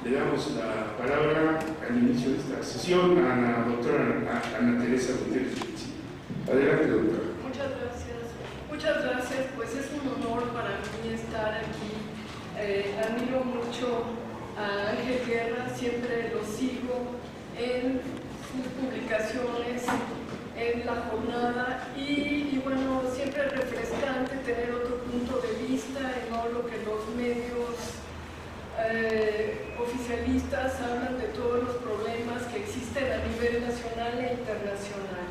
Le damos la palabra al inicio de esta sesión a la doctora Ana Teresa Gutiérrez. Adelante, doctora. Muchas gracias. Muchas gracias. Pues es un honor para mí estar aquí. Admiro mucho a Ángel Guerra, siempre lo sigo en sus publicaciones, en la jornada y bueno, siempre es refrescante tener otro punto de vista y no lo que los medios oficialistas hablan de todos los problemas que existen a nivel nacional e internacional.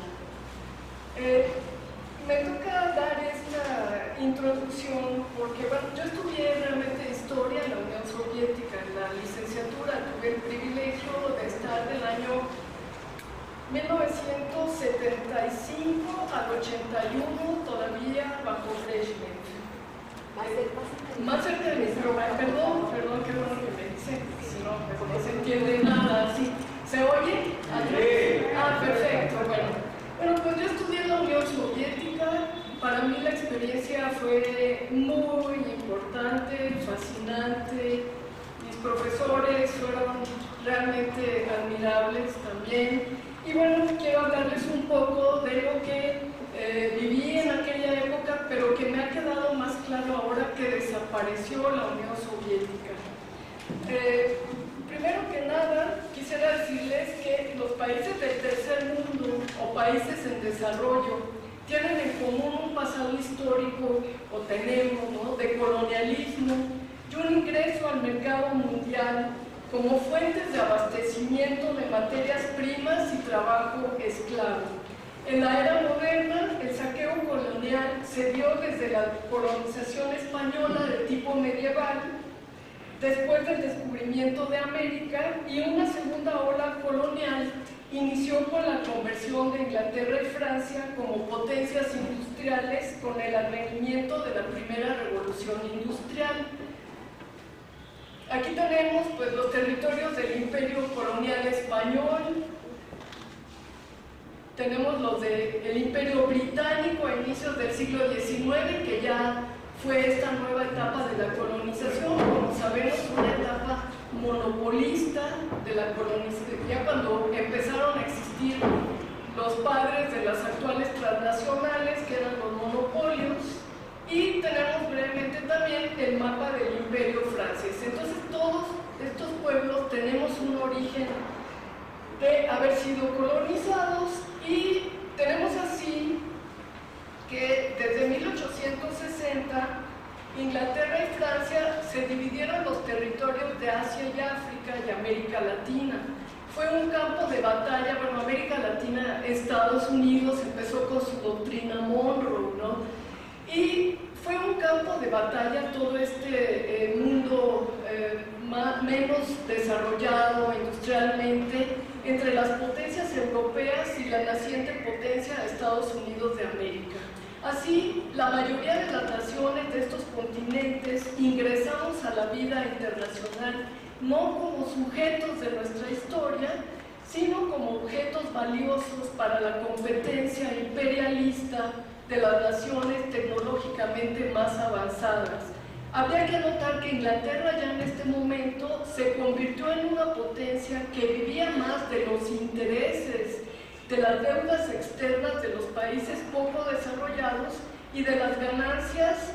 Me toca dar esta introducción porque bueno, yo estudié realmente historia en la Unión Soviética, en la licenciatura. Tuve el privilegio de estar del año 1975 al 81 todavía bajo Brezhnev. Más cerca de mi programa, perdón, qué bueno que me dicen, si no, pues no se entiende nada así. ¿Se oye? Ah, perfecto, bueno, pues yo estudié en la Unión Soviética. Para mí la experiencia fue muy importante, fascinante. Mis profesores fueron realmente admirables también. Y bueno, quiero hablarles un poco de lo que viví en aquella época, pero que me ha quedado más claro ahora que desapareció la Unión Soviética. Primero que nada, quisiera decirles que los países del tercer mundo o países en desarrollo tienen en común un pasado histórico, o tenemos, ¿no?, de colonialismo y un ingreso al mercado mundial como fuentes de abastecimiento de materias primas y trabajo esclavo. En la era moderna, el saqueo colonial se dio desde la colonización española de tipo medieval, después del descubrimiento de América, y una segunda ola colonial inició con la conversión de Inglaterra y Francia como potencias industriales con el advenimiento de la primera revolución industrial. Aquí tenemos pues los territorios del Imperio Colonial Español, tenemos los del Imperio Británico a inicios del siglo XIX, que ya fue esta nueva etapa de la colonización, como sabemos, una etapa monopolista de la colonización, ya cuando empezaron a existir los padres de las actuales transnacionales, que eran los monopolios. Y tenemos brevemente también el mapa del Imperio francés. Entonces todos estos pueblos tenemos un origen de haber sido colonizados, y tenemos así que desde 1860 Inglaterra y Francia se dividieron los territorios de Asia y África y América Latina. Fue un campo de batalla. Bueno, América Latina, Estados Unidos empezó con su doctrina Monroe, ¿no? Y fue un campo de batalla todo este mundo menos desarrollado industrialmente entre las potencias europeas y la naciente potencia de Estados Unidos de América. Así, la mayoría de las naciones de estos continentes ingresamos a la vida internacional no como sujetos de nuestra historia, sino como objetos valiosos para la competencia imperialista de las naciones tecnológicamente más avanzadas. Habría que notar que Inglaterra ya en este momento se convirtió en una potencia que vivía más de los intereses de las deudas externas de los países poco desarrollados y de las ganancias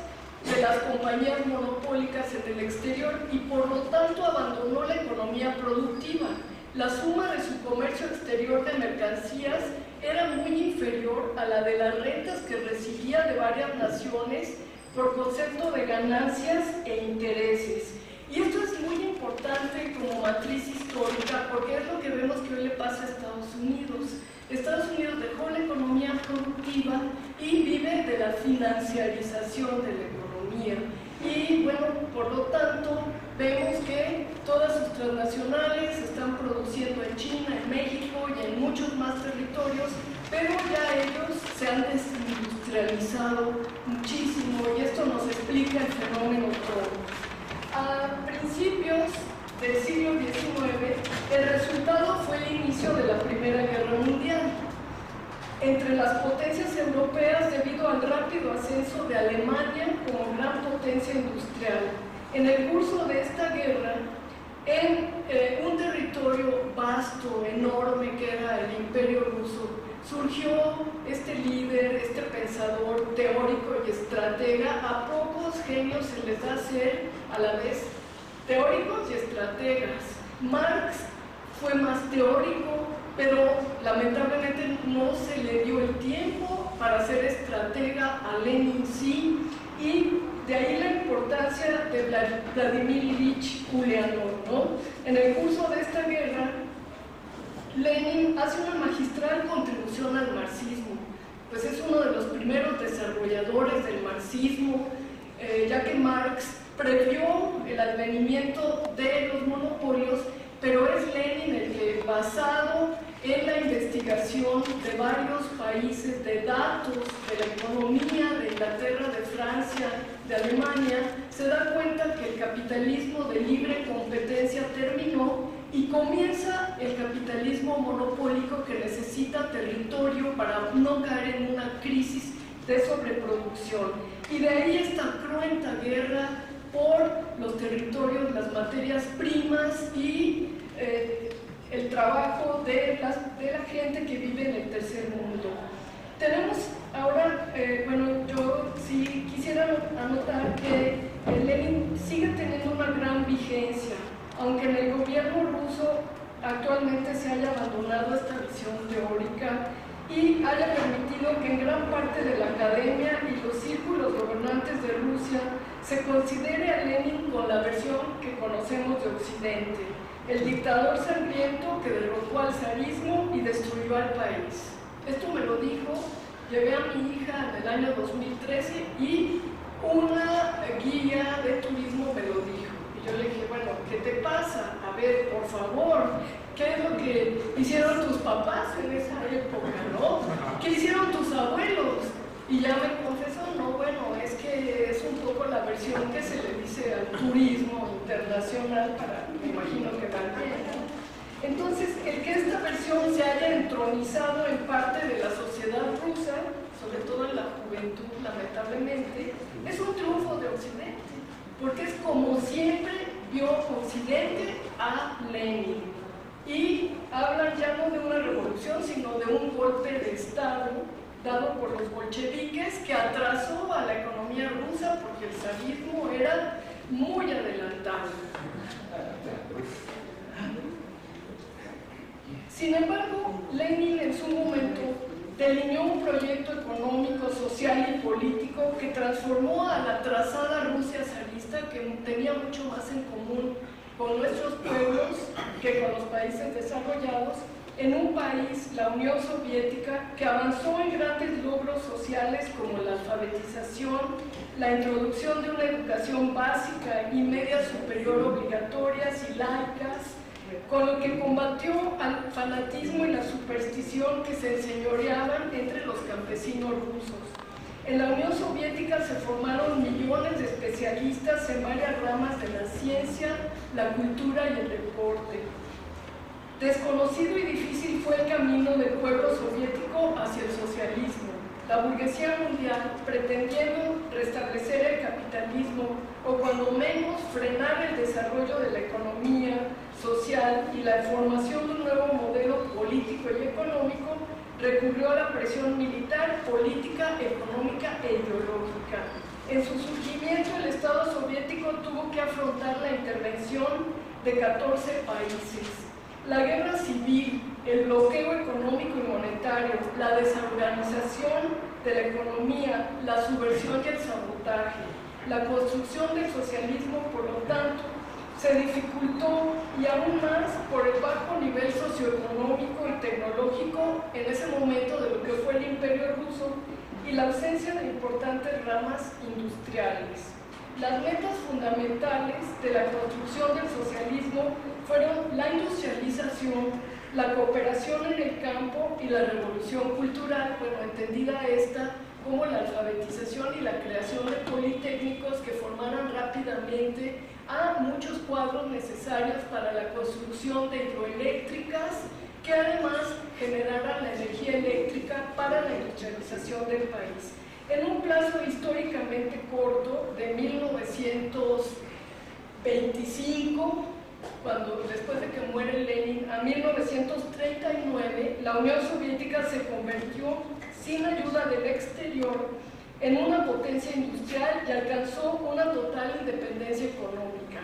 de las compañías monopólicas en el exterior, y por lo tanto abandonó la economía productiva. La suma de su comercio exterior de mercancías era muy inferior a la de las rentas que recibía de varias naciones por concepto de ganancias e intereses. Y esto es muy importante como matriz histórica, porque es lo que vemos que hoy le pasa a Estados Unidos. Estados Unidos dejó la economía productiva y vive de la financiarización de la economía. Y bueno, por lo tanto, vemos que todas sus transnacionales están produciendo en China, en México y en muchos más territorios, pero ya ellos se han desindustrializado muchísimo, y esto nos explica el fenómeno todo. A principios del siglo XIX, el resultado fue el inicio de la Primera Guerra Mundial entre las potencias europeas debido al rápido ascenso de Alemania como gran potencia industrial. En el curso de esta guerra, en un territorio vasto, enorme, que era el Imperio Ruso, surgió este líder, este pensador teórico y estratega. A pocos genios se les da ser a la vez teóricos y estrategas. Marx fue más teórico, pero lamentablemente no se le dio el tiempo para ser estratega. A Lenin sí, y de ahí la importancia de Vladimir Ilich Ulyanov, ¿no? En el curso de esta guerra, Lenin hace una magistral contribución al marxismo, pues es uno de los primeros desarrolladores del marxismo, ya que Marx previó el advenimiento de los monopolios, pero es Lenin el que, basado en la investigación de varios países, de datos de la economía de Inglaterra, de Francia, de Alemania, se da cuenta que el capitalismo de libre competencia terminó y comienza el capitalismo monopólico, que necesita territorio para no caer en una crisis de sobreproducción. Y de ahí esta cruenta guerra por los territorios, las materias primas y el trabajo de la gente que vive en el tercer mundo. Tenemos ahora, bueno, yo sí quisiera anotar que Lenin sigue teniendo una gran vigencia, aunque en el gobierno ruso actualmente se haya abandonado esta visión teórica y haya permitido que en gran parte de la academia y los círculos gobernantes de Rusia se considere a Lenin con la versión que conocemos de Occidente, el dictador sangriento que derrocó al zarismo y destruyó al país. Esto me lo dijo, llevé a mi hija en el año 2013 y una guía de turismo me lo dijo. Y yo le dije, bueno, ¿qué te pasa? A ver, por favor, ¿qué es lo que hicieron tus papás en esa época, no? ¿Qué hicieron tus abuelos? Y ya me confesó, no, bueno, es que es un poco la versión que se le dice al turismo internacional para, me imagino que también. Entonces, el que esta versión se haya entronizado en parte de la sociedad rusa, sobre todo en la juventud, lamentablemente, es un triunfo de Occidente, porque es como siempre vio Occidente a Lenin. Y hablan ya no de una revolución, sino de un golpe de Estado dado por los bolcheviques que atrasó a la economía rusa porque el zarismo era muy adelantado. Sin embargo, Lenin en su momento delineó un proyecto económico, social y político que transformó a la atrasada Rusia zarista, que tenía mucho más en común con nuestros pueblos que con los países desarrollados, en un país, la Unión Soviética, que avanzó en grandes logros sociales como la alfabetización, la introducción de una educación básica y media superior obligatorias y laicas, con lo que combatió al fanatismo y la superstición que se enseñoreaban entre los campesinos rusos. En la Unión Soviética se formaron millones de especialistas en varias ramas de la ciencia, la cultura y el deporte. Desconocido y difícil fue el camino del pueblo soviético hacia el socialismo. La burguesía mundial, pretendiendo restablecer el capitalismo o cuando menos frenar el desarrollo de la economía social y la formación de un nuevo modelo político y económico, recurrió a la presión militar, política, económica e ideológica. En su surgimiento, el Estado soviético tuvo que afrontar la intervención de 14 países. La guerra civil, el bloqueo económico y monetario, la desorganización de la economía, la subversión y el sabotaje, la construcción del socialismo, por lo tanto, se dificultó y aún más por el bajo nivel socioeconómico y tecnológico en ese momento de lo que fue el Imperio Ruso y la ausencia de importantes ramas industriales. Las metas fundamentales de la construcción del socialismo fueron la industrialización, la cooperación en el campo y la revolución cultural, bueno, entendida esta como la alfabetización y la creación de politécnicos que formaran rápidamente a muchos cuadros necesarios para la construcción de hidroeléctricas que además generaran la energía eléctrica para la industrialización del país. En un plazo históricamente corto, de 1925 después de que muere Lenin, a 1939, la Unión Soviética se convirtió, sin ayuda del exterior, en una potencia industrial y alcanzó una total independencia económica.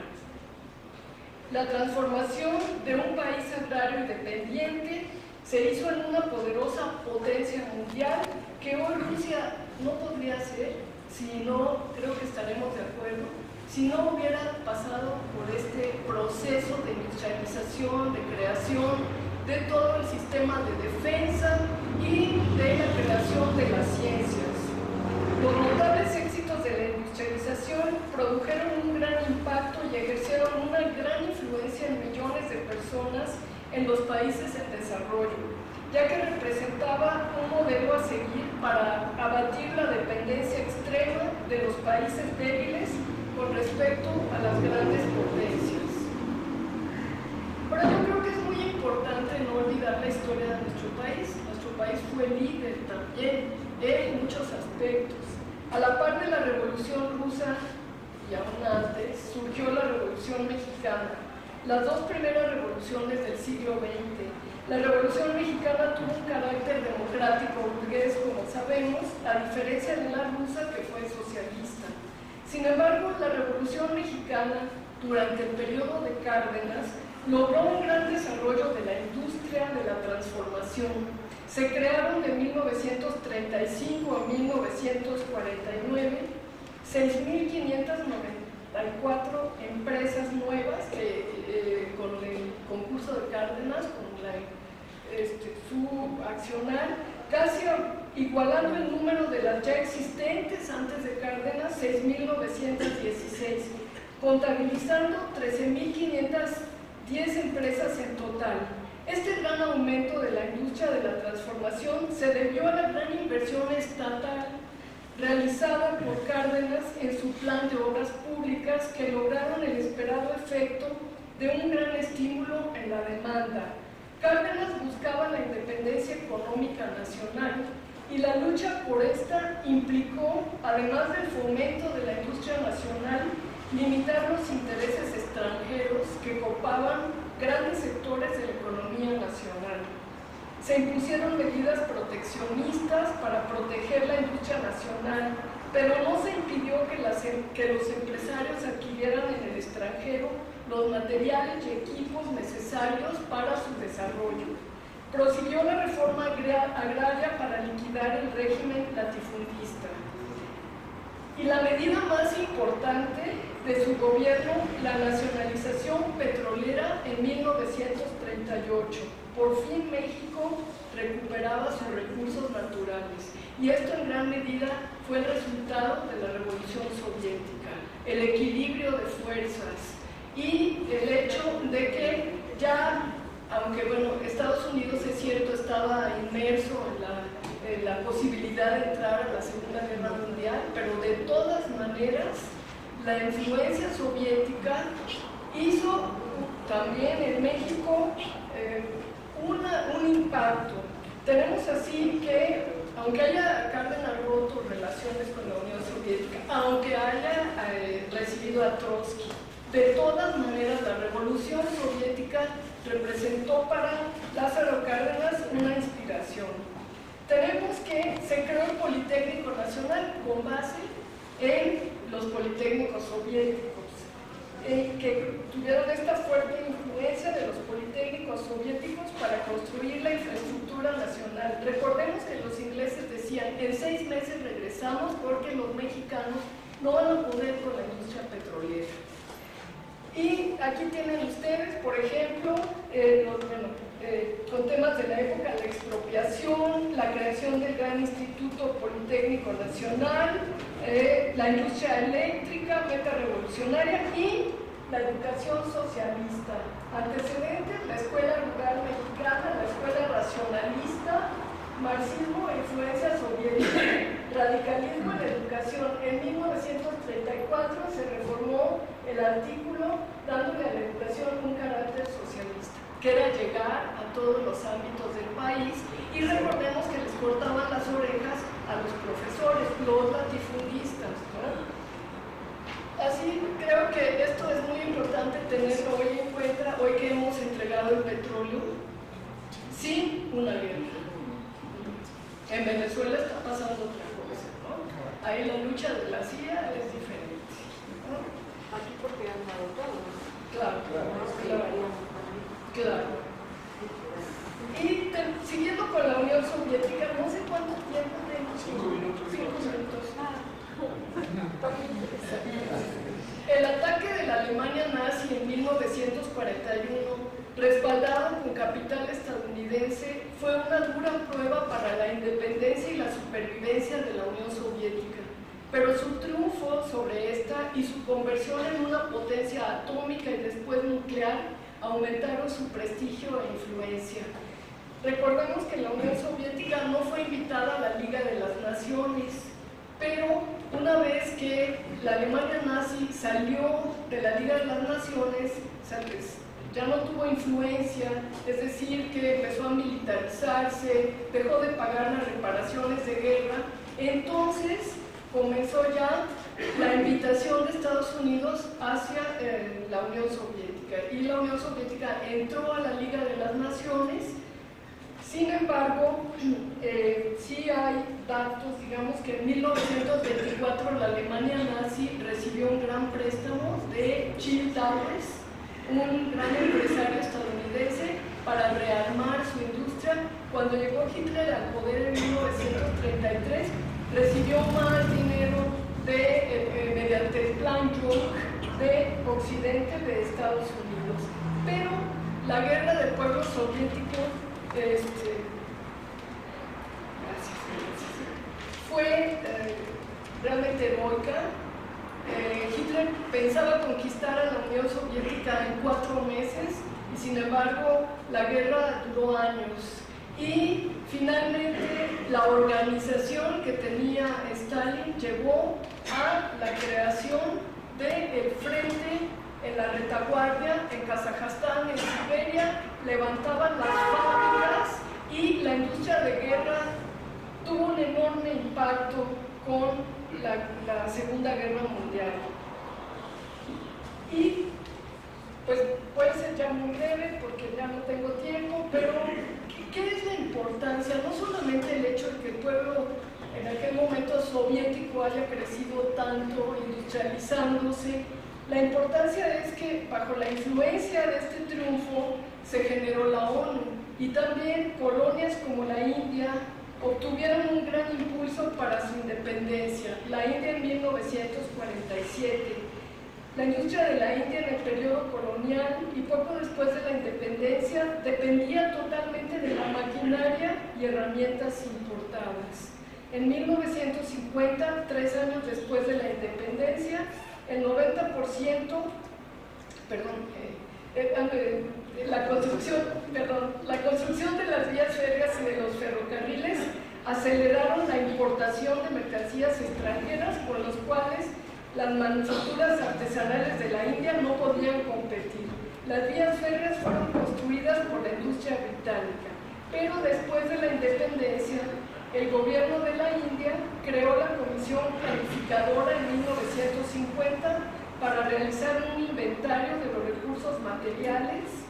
La transformación de un país agrario independiente se hizo en una poderosa potencia mundial que hoy Rusia no podría ser, si no, creo que estaremos de acuerdo, si no hubiera pasado por este proceso de industrialización, de creación de todo el sistema de defensa y de la creación de las ciencias. Los notables éxitos de la industrialización produjeron un gran impacto y ejercieron una gran influencia en millones de personas en los países en desarrollo, ya que representaba un modelo a seguir para abatir la dependencia extrema de los países débiles con respecto a las grandes potencias. Pero yo creo que es muy importante no olvidar la historia de nuestro país. Nuestro país fue líder también en muchos aspectos. A la par de la Revolución Rusa y aún antes, surgió la Revolución Mexicana, las dos primeras revoluciones del siglo XX. La Revolución Mexicana tuvo un carácter democrático burgués, como sabemos, a diferencia de la rusa, que fue socialista. Sin embargo, la Revolución Mexicana, durante el periodo de Cárdenas, logró un gran desarrollo de la industria de la transformación. Se crearon de 1935 a 1949 6.594 empresas nuevas con el concurso de Cárdenas, con su accionar, casi igualando el número de las ya existentes antes de Cárdenas, 6.916, contabilizando 13.510 empresas en total. Este gran aumento de la industria de la transformación se debió a la gran inversión estatal realizada por Cárdenas en su plan de obras públicas, que lograron el esperado efecto de un gran estímulo en la demanda. Cárdenas buscaba la independencia económica nacional y la lucha por esta implicó, además del fomento de la industria nacional, limitar los intereses extranjeros que copaban grandes sectores de la economía nacional. Se impusieron medidas proteccionistas para proteger la industria nacional, pero no se impidió que los empresarios adquirieran en el extranjero los materiales y equipos necesarios para su desarrollo. Prosiguió la reforma agraria para liquidar el régimen latifundista. Y la medida más importante de su gobierno, la nacionalización petrolera en 1938. Por fin México recuperaba sus recursos naturales. Y esto en gran medida fue el resultado de la Revolución Soviética, el equilibrio de fuerzas y el hecho de que ya, aunque bueno, Estados Unidos es cierto estaba inmerso en la posibilidad de entrar a la Segunda Guerra Mundial, pero de todas maneras la influencia soviética hizo también en México un impacto. Tenemos así que, aunque haya Cárdenas roto relaciones con la Unión Soviética, aunque haya recibido a Trotsky, de todas maneras la Revolución Soviética representó para Lázaro Cárdenas una inspiración. Tenemos que se creó el Politécnico Nacional con base en los politécnicos soviéticos, que tuvieron esta fuerte influencia de los politécnicos soviéticos para construir la infraestructura nacional. Recordemos que los ingleses decían, en 6 meses regresamos porque los mexicanos no van a poder con la industria petrolera. Y aquí tienen ustedes, por ejemplo, con temas de la época, la expropiación, la creación del Gran Instituto Politécnico Nacional, la industria eléctrica, meta revolucionaria y la educación socialista. Antecedentes, la escuela rural mexicana, la escuela racionalista, marxismo e influencia soviética, radicalismo en la educación. En 1934 se reformó el artículo dándole a la educación un carácter socialista, que era llegar a todos los ámbitos del país, y recordemos que les cortaban las orejas a los profesores, los latifundistas, ¿no? Así creo que esto es muy importante tenerlo hoy en cuenta, hoy que hemos entregado el petróleo sin una guerra. En Venezuela está pasando otra cosa, ¿no? Ahí la lucha de la CIA es diferente, ¿no? Aquí porque han dado todo, ¿no? Claro, claro. Y siguiendo con la Unión Soviética, no sé cuánto tiempo tengo. 5 minutos. 5 minutos. El ataque de la Alemania nazi en 1941, respaldado con capital estadounidense, fue una dura prueba para la independencia y la supervivencia de la Unión Soviética. Pero su triunfo sobre esta y su conversión en una potencia atómica y después nuclear aumentaron su prestigio e influencia. Recordemos que la Unión Soviética no fue invitada a la Liga de las Naciones, pero una vez que la Alemania nazi salió de la Liga de las Naciones, ya no tuvo influencia, es decir, que empezó a militarizarse, dejó de pagar las reparaciones de guerra, entonces comenzó ya la invitación de Estados Unidos hacia la Unión Soviética, y la Unión Soviética entró a la Liga de las Naciones. Sin embargo, sí hay datos, digamos que en 1924 la Alemania nazi recibió un gran préstamo de Chill Towers, un gran empresario estadounidense, para rearmar su industria. Cuando llegó Hitler al poder en 1933, recibió más dinero mediante el Plan York de Occidente de Estados Unidos. Pero la guerra del pueblo soviético fue realmente heroica. Hitler pensaba conquistar a la Unión Soviética en 4 meses y sin embargo la guerra duró años. Y finalmente la organización que tenía Stalin llevó a la creación del frente en la retaguardia en Kazajstán, en Siberia, levantaban las fábricas y la industria de guerra tuvo un enorme impacto con la Segunda Guerra Mundial. Y pues puede ser ya muy breve porque ya no tengo tiempo, pero ¿qué es la importancia? No solamente el hecho de que el pueblo en aquel momento soviético haya crecido tanto, industrializándose. La importancia es que bajo la influencia de este triunfo se generó la ONU y también colonias como la India obtuvieron un gran impulso para su independencia. La India en 1947. La industria de la India en el periodo colonial y poco después de la independencia dependía totalmente de la maquinaria y herramientas importadas. En 1950, 3 años después de la independencia, el 90%, la construcción de las vías férreas y de los ferrocarriles aceleraron la importación de mercancías extranjeras con los cuales las manufacturas artesanales de la India no podían competir. Las vías férreas fueron construidas por la industria británica, pero después de la independencia, el gobierno de la India creó la Comisión Planificadora en 1950 para realizar un inventario de los recursos materiales,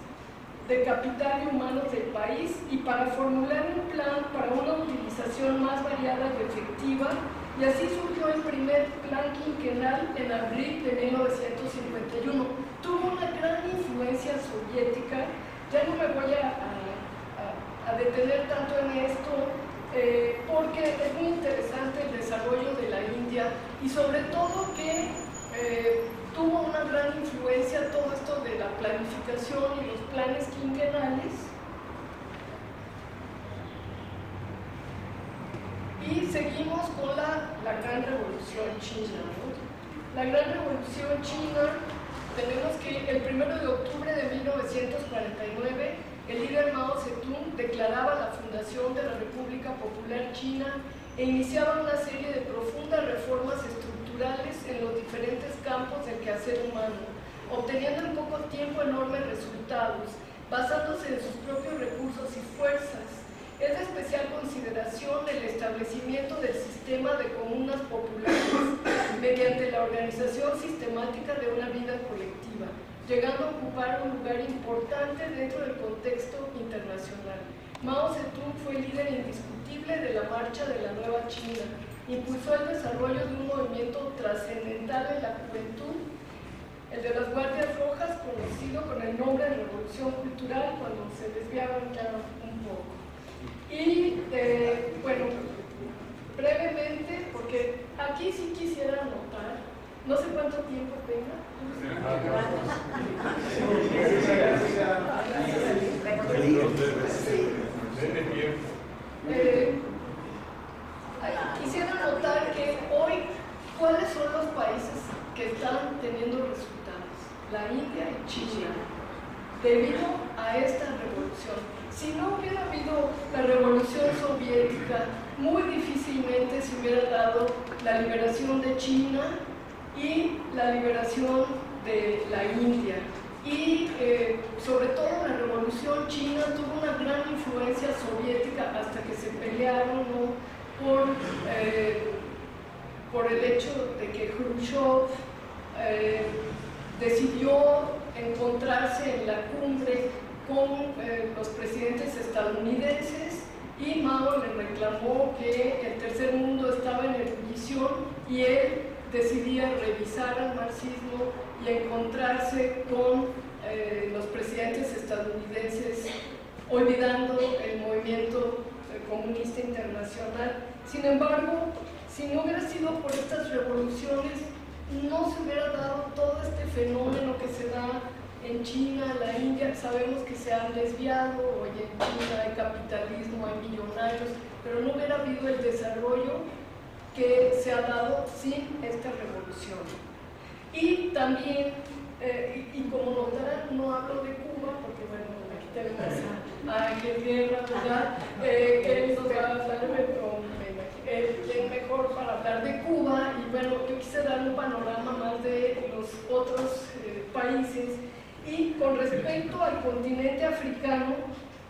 de capital y humanos del país y para formular un plan para una utilización más variada y efectiva, y así surgió el primer plan quinquenal en abril de 1951. Tuvo una gran influencia soviética. Ya no me voy a detener tanto en esto, porque es muy interesante el desarrollo de la India y sobre todo que tuvo una gran influencia todo esto de la planificación y los planes quinquenales. Y seguimos con la Gran Revolución China, ¿no? La Gran Revolución China, tenemos que el 1 de octubre de 1949, el líder Mao Zedong declaraba la fundación de la República Popular China e iniciaba una serie de profundas reformas estructurales en los diferentes campos del quehacer humano, obteniendo en poco tiempo enormes resultados, basándose en sus propios recursos y fuerzas. Es de especial consideración el establecimiento del sistema de comunas populares mediante la organización sistemática de una llegando a ocupar un lugar importante dentro del contexto internacional. Mao Zedong fue líder indiscutible de la marcha de la Nueva China, impulsó el desarrollo de un movimiento trascendental en la juventud, el de las Guardias Rojas, conocido con el nombre de Revolución Cultural, cuando se desviaban ya un poco. Y bueno, brevemente, porque aquí sí quisiera anotar, no sé cuánto tiempo tenga. Quisiera anotar que hoy, ¿cuáles son los países que están teniendo resultados? La India y China, debido a esta revolución. Si no hubiera habido la revolución soviética, muy difícilmente se hubiera dado la liberación de China y la liberación de la India. Y sobre todo la revolución china tuvo una gran influencia soviética hasta que se pelearon, ¿no? por el hecho de que Khrushchev decidió encontrarse en la cumbre con los presidentes estadounidenses y Mao le reclamó que el tercer mundo estaba en ebullición y él decidía revisar al marxismo y encontrarse con los presidentes estadounidenses, olvidando el movimiento comunista internacional. Sin embargo, si no hubiera sido por estas revoluciones, no se hubiera dado todo este fenómeno que se da en China, la India. Sabemos que se han desviado, hoy en China hay capitalismo, hay millonarios, pero no hubiera habido el desarrollo que se ha dado sin esta revolución. Y también, y como notarán, no hablo de Cuba, porque bueno, aquí tenemos a Ángel Guerra, ¿verdad? Él nos va a hablar ¿quién mejor para hablar de Cuba? Y bueno, yo quise dar un panorama más de los otros países. Y con respecto al continente africano,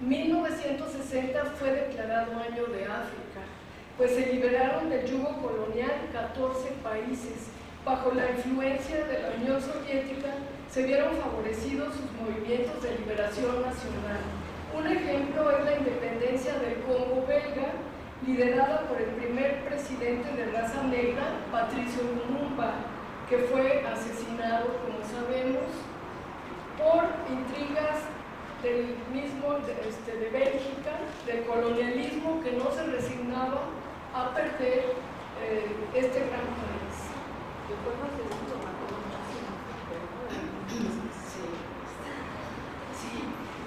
1960 fue declarado Año de África, pues se liberaron del yugo colonial 14 países. Bajo la influencia de la Unión Soviética se vieron favorecidos sus movimientos de liberación nacional. Un ejemplo es la independencia del Congo belga, liderada por el primer presidente de raza negra, Patricio Lumumba, que fue asesinado, como sabemos, por intrigas del mismo de Bélgica, del colonialismo, que no se resignaba a perder este gran país. Después no se hizo Sí.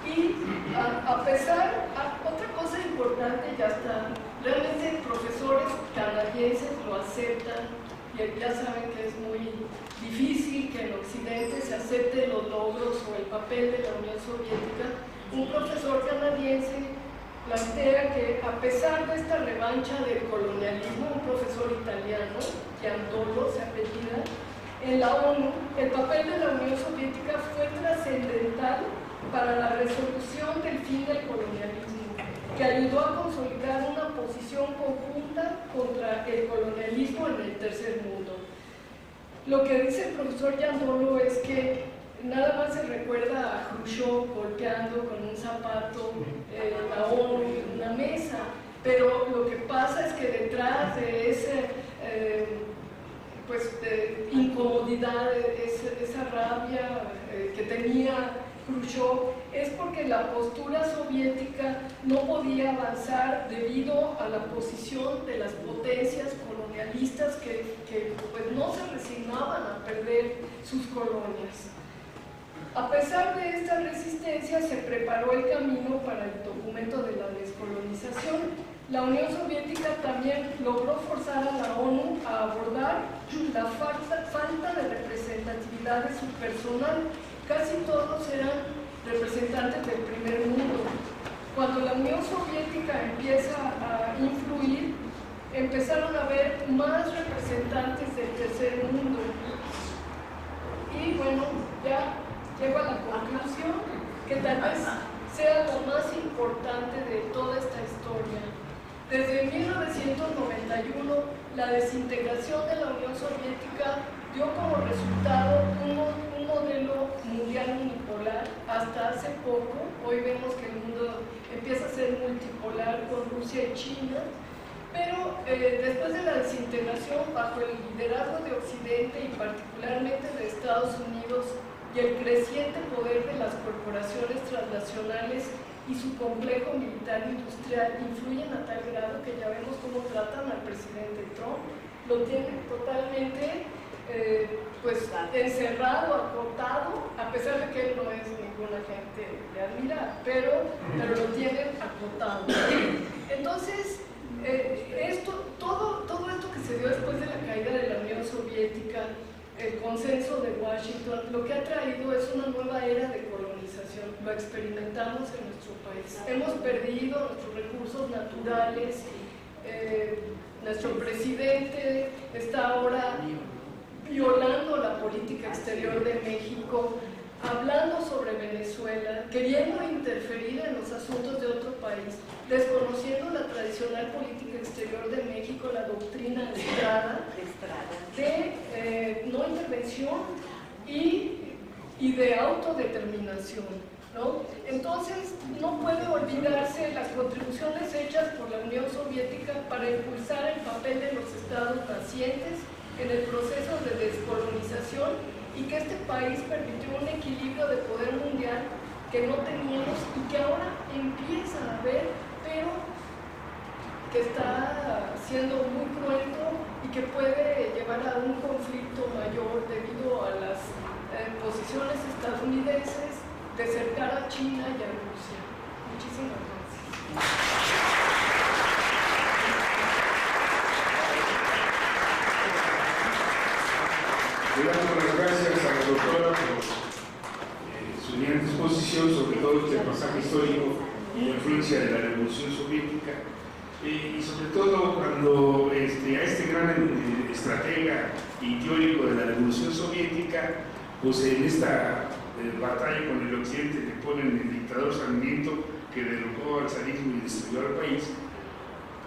Y a pesar, otra cosa importante, ya está, realmente profesores canadienses lo aceptan, y ya saben que es muy difícil que en Occidente se acepten los logros o el papel de la Unión Soviética. Un profesor canadiense plantea que a pesar de esta revancha del colonialismo, un profesor italiano, Giandolo se apellida, en la ONU, el papel de la Unión Soviética fue trascendental para la resolución del fin del colonialismo, que ayudó a consolidar una posición conjunta contra el colonialismo en el tercer mundo. Lo que dice el profesor Giandolo es que nada más se recuerda a Khrushchev golpeando con un zapato la ONU en una mesa, pero lo que pasa es que detrás de ese incomodidad, esa rabia que tenía Khrushchev, es porque la postura soviética no podía avanzar debido a la posición de las potencias colonialistas que pues no se resignaban a perder sus colonias. A pesar de esta resistencia, se preparó el camino para el documento de la descolonización. La Unión Soviética también logró forzar a la ONU a abordar la falta de representatividad de su personal. Casi todos eran representantes del primer mundo. Cuando la Unión Soviética empieza a influir, empezaron a haber más representantes del tercer mundo. Y bueno, ya llego a la conclusión, que tal vez sea lo más importante de toda esta historia. Desde 1991, la desintegración de la Unión Soviética dio como resultado un modelo mundial Hoy vemos que el mundo empieza a ser multipolar con Rusia y China, pero después de la desintegración bajo el liderazgo de Occidente y particularmente de Estados Unidos y el creciente poder de las corporaciones transnacionales y su complejo militar industrial influyen a tal grado que ya vemos cómo tratan al presidente Trump. Lo tienen totalmente pues encerrado, acotado, a pesar de que él no es ninguna gente de admirar, pero lo tienen acotado. Entonces, todo esto que se dio después de la caída de la Unión Soviética, el consenso de Washington, lo que ha traído es una nueva era de colonización. Lo experimentamos en nuestro país. Hemos perdido nuestros recursos naturales. Nuestro presidente está ahora violando la política exterior de México, hablando sobre Venezuela, queriendo interferir en los asuntos de otro país, desconociendo la tradicional política exterior de México, la doctrina de Estrada, de no intervención y de autodeterminación, ¿no? Entonces, no puede olvidarse las contribuciones hechas por la Unión Soviética para impulsar el papel de los estados nacientes en el proceso de descolonización y que este país permitió un equilibrio de poder mundial que no teníamos y que ahora empieza a haber, pero que está siendo muy cruento y que puede llevar a un conflicto mayor debido a las posiciones estadounidenses de cercar a China y a Rusia. Muchísimas gracias. Le damos las gracias a la doctora por su bien exposición sobre todo este pasaje histórico y la influencia de la Revolución Soviética, y sobre todo cuando a este gran estratega y teórico de la Revolución Soviética, pues en esta batalla con el Occidente le ponen el dictador Sarmiento, que derrocó al zarismo y destruyó al país,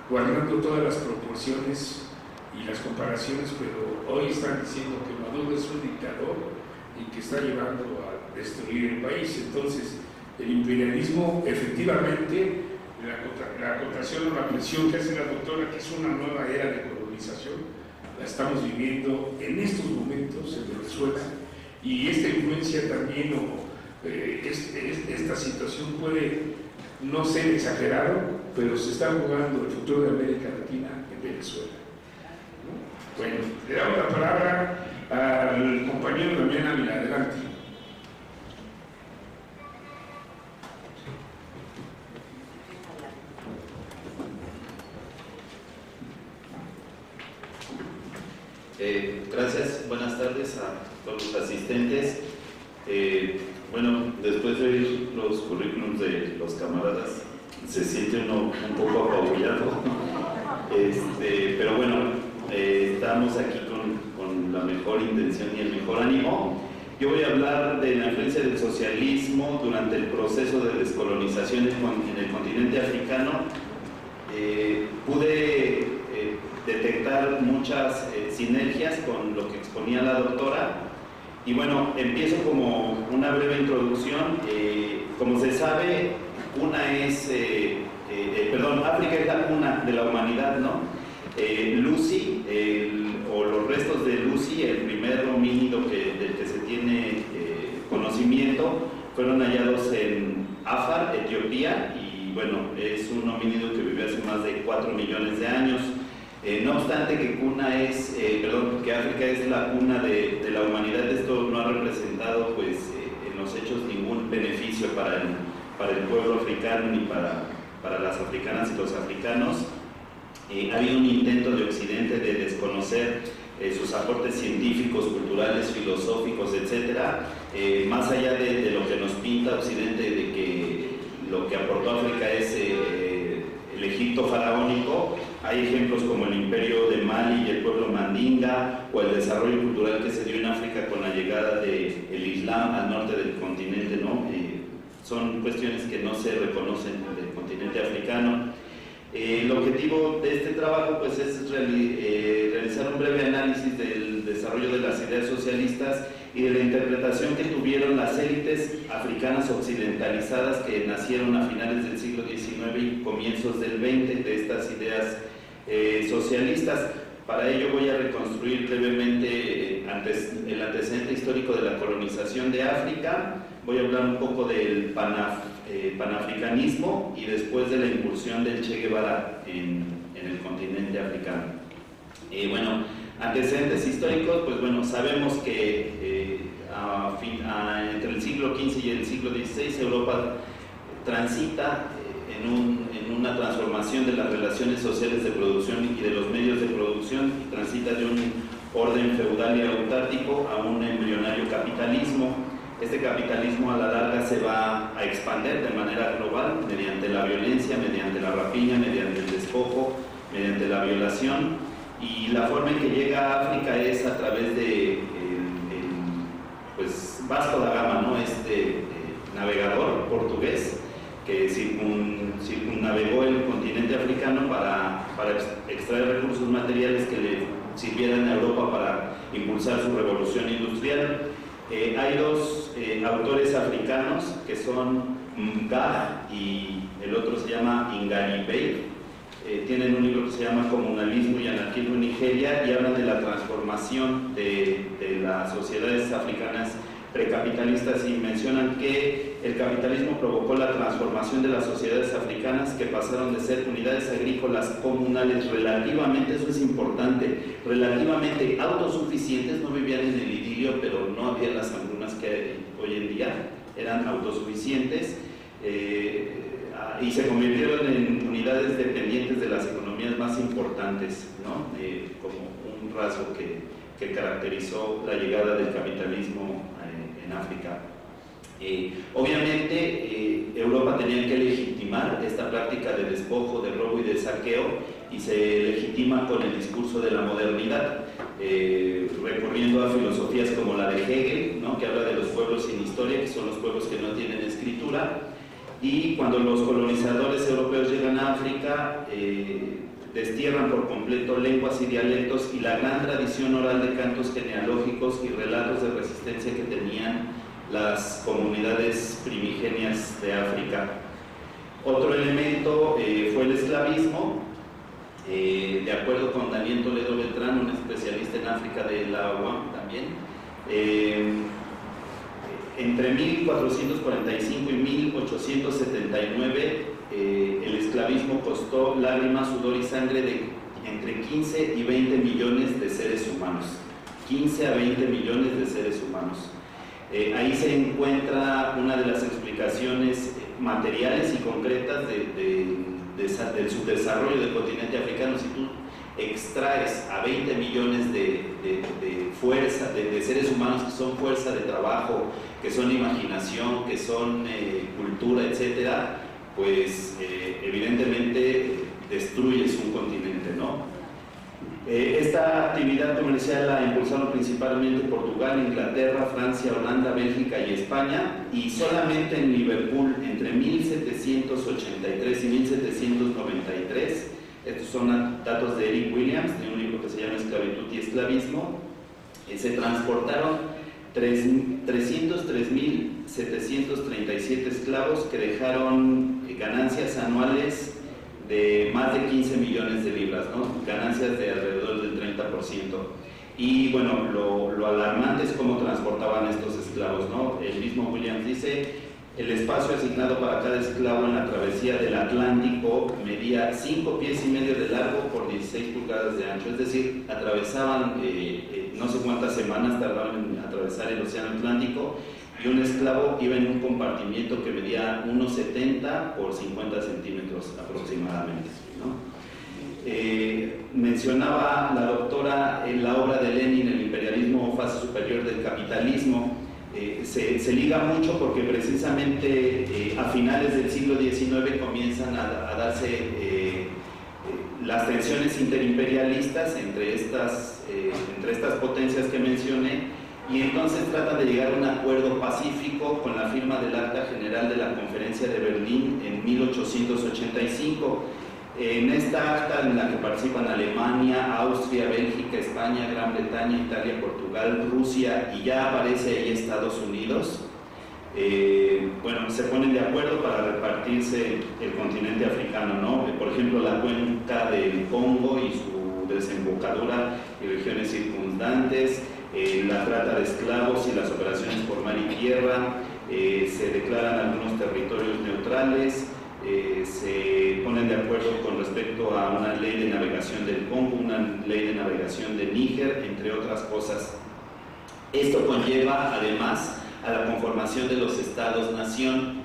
guardando todas las proporciones y las comparaciones, pero hoy están diciendo que Maduro es un dictador y que está llevando a destruir el país. Entonces, el imperialismo, efectivamente, la acotación o la presión que hace la doctora, que es una nueva era de colonización, la estamos viviendo en estos momentos en Venezuela, y esta influencia también, esta situación puede no ser exagerado, pero se está jugando el futuro de América Latina en Venezuela. Bueno, le damos la palabra al compañero Damián Ávila. Adelante. Gracias, buenas tardes a todos los asistentes. Bueno, después de oír los currículums de los camaradas, se siente uno un poco apabullado, pero bueno, estamos aquí con la mejor intención y el mejor ánimo. Yo voy a hablar de la influencia del socialismo durante el proceso de descolonización en el continente africano. Pude detectar muchas sinergias con lo que exponía la doctora, y bueno, empiezo como una breve introducción. Como se sabe, África es la cuna de la humanidad, ¿no? Lucy, o los restos de Lucy, el primer homínido del que se tiene conocimiento, fueron hallados en Afar, Etiopía, y bueno, es un homínido que vivió hace más de 4 millones de años. No obstante que África es la cuna de la humanidad, esto no ha representado pues en los hechos ningún beneficio para el pueblo africano ni para las africanas y los africanos. Ha habido un intento de Occidente de desconocer sus aportes científicos, culturales, filosóficos, etc. Más allá de lo que nos pinta Occidente, de que lo que aportó África es el Egipto faraónico, hay ejemplos como el Imperio de Mali y el pueblo mandinga, o el desarrollo cultural que se dio en África con la llegada del Islam al norte del continente, ¿no? Son cuestiones que no se reconocen del continente africano. El objetivo de este trabajo pues, es realizar un breve análisis del desarrollo de las ideas socialistas y de la interpretación que tuvieron las élites africanas occidentalizadas que nacieron a finales del siglo XIX y comienzos del XX, de estas ideas socialistas. Para ello voy a reconstruir brevemente el antecedente histórico de la colonización de África, voy a hablar un poco del panafricanismo y después de la incursión del Che Guevara en el continente africano. Bueno, antecedentes históricos, pues bueno, sabemos que entre el siglo XV y el siglo XVI Europa transita en una transformación de las relaciones sociales de producción y de los medios de producción, y transita de un orden feudal y autárquico a un embrionario capitalismo. Este capitalismo a la larga se va a expandir de manera global mediante la violencia, mediante la rapiña, mediante el despojo, mediante la violación, y la forma en que llega a África es a través de pues Vasco da Gama, ¿no? Navegador portugués que circunnavegó el continente africano para extraer recursos materiales que le sirvieran a Europa para impulsar su revolución industrial. Hay dos autores africanos que son Mgah y el otro se llama Ingaribey. Tienen un libro que se llama Comunalismo y Anarquismo en Nigeria y hablan de la transformación de las sociedades africanas precapitalistas y mencionan que el capitalismo provocó la transformación de las sociedades africanas que pasaron de ser unidades agrícolas comunales relativamente, eso es importante, relativamente autosuficientes, no vivían en el idilio, pero no había las hambrunas que hay hoy en día, eran autosuficientes y se convirtieron en unidades dependientes de las economías más importantes, ¿no? Como un rasgo que caracterizó la llegada del capitalismo en África. Obviamente Europa tenía que legitimar esta práctica de despojo, de robo y de saqueo, y se legitima con el discurso de la modernidad, recurriendo a filosofías como la de Hegel, ¿no? Que habla de los pueblos sin historia, que son los pueblos que no tienen escritura, y cuando los colonizadores europeos llegan a África, destierran por completo lenguas y dialectos y la gran tradición oral de cantos genealógicos y relatos de resistencia que tenían las comunidades primigenias de África. Otro elemento fue el esclavismo. De acuerdo con Daniel Toledo Beltrán, un especialista en África de la UAM también, entre 1445 y 1879 el esclavismo costó lágrimas, sudor y sangre de entre 15 y 20 millones de seres humanos. 15 a 20 millones de seres humanos. Ahí se encuentra una de las explicaciones materiales y concretas del subdesarrollo del continente africano. Si tú extraes a 20 millones de fuerza, de seres humanos que son fuerza de trabajo, que son imaginación, que son cultura, etcétera, pues evidentemente destruyes un continente, ¿no? Esta actividad comercial la impulsaron principalmente Portugal, Inglaterra, Francia, Holanda, Bélgica y España, y solamente en Liverpool entre 1783 y 1793, estos son datos de Eric Williams, de un libro que se llama Esclavitud y Esclavismo, se transportaron 303.737 esclavos que dejaron ganancias anuales de más de 15 millones de libras, ¿no? Ganancias de alrededor del 30%. Y bueno, lo alarmante es cómo transportaban estos esclavos, ¿no? El mismo Williams dice, el espacio asignado para cada esclavo en la travesía del Atlántico medía 5 pies y medio de largo por 16 pulgadas de ancho, es decir, atravesaban no sé cuántas semanas tardaban en atravesar el océano Atlántico, y un esclavo iba en un compartimiento que medía 1,70 por 50 centímetros aproximadamente, ¿no? Mencionaba la doctora en la obra de Lenin, El imperialismo, fase superior del capitalismo. Se liga mucho porque precisamente a finales del siglo XIX comienzan a darse las tensiones interimperialistas entre estas potencias que mencioné, y entonces tratan de llegar a un acuerdo pacífico con la firma del Acta General de la Conferencia de Berlín en 1885. En esta acta, en la que participan Alemania, Austria, Bélgica, España, Gran Bretaña, Italia, Portugal, Rusia, y ya aparece ahí Estados Unidos, bueno, se ponen de acuerdo para repartirse el continente africano, ¿no? Por ejemplo, la cuenca del Congo y su desembocadura y regiones circundantes, la trata de esclavos y las operaciones por mar y tierra, se declaran algunos territorios neutrales, se ponen de acuerdo con respecto a una ley de navegación del Congo, una ley de navegación de Níger, entre otras cosas. Esto conlleva además a la conformación de los estados-nación,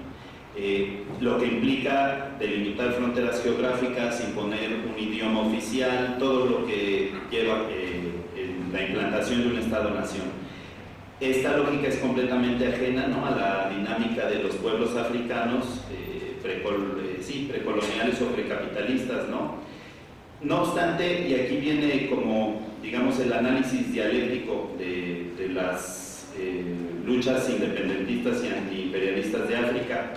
lo que implica delimitar fronteras geográficas, imponer un idioma oficial, todo lo que lleva la implantación de un estado-nación. Esta lógica es completamente ajena, ¿no?, a la dinámica de los pueblos africanos precoloniales o precapitalistas, ¿no? No obstante, y aquí viene como, digamos, el análisis dialéctico de las luchas independentistas y antiimperialistas de África,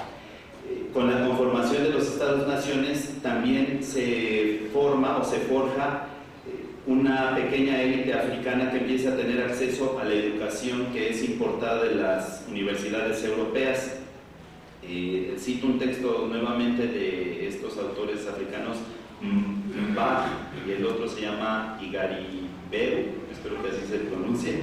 con la conformación de los estados-naciones también se forma o se forja una pequeña élite africana que empieza a tener acceso a la educación que es importada de las universidades europeas. Cito un texto nuevamente de estos autores africanos, Mbah, y el otro se llama Igaribeu, espero que así se pronuncie.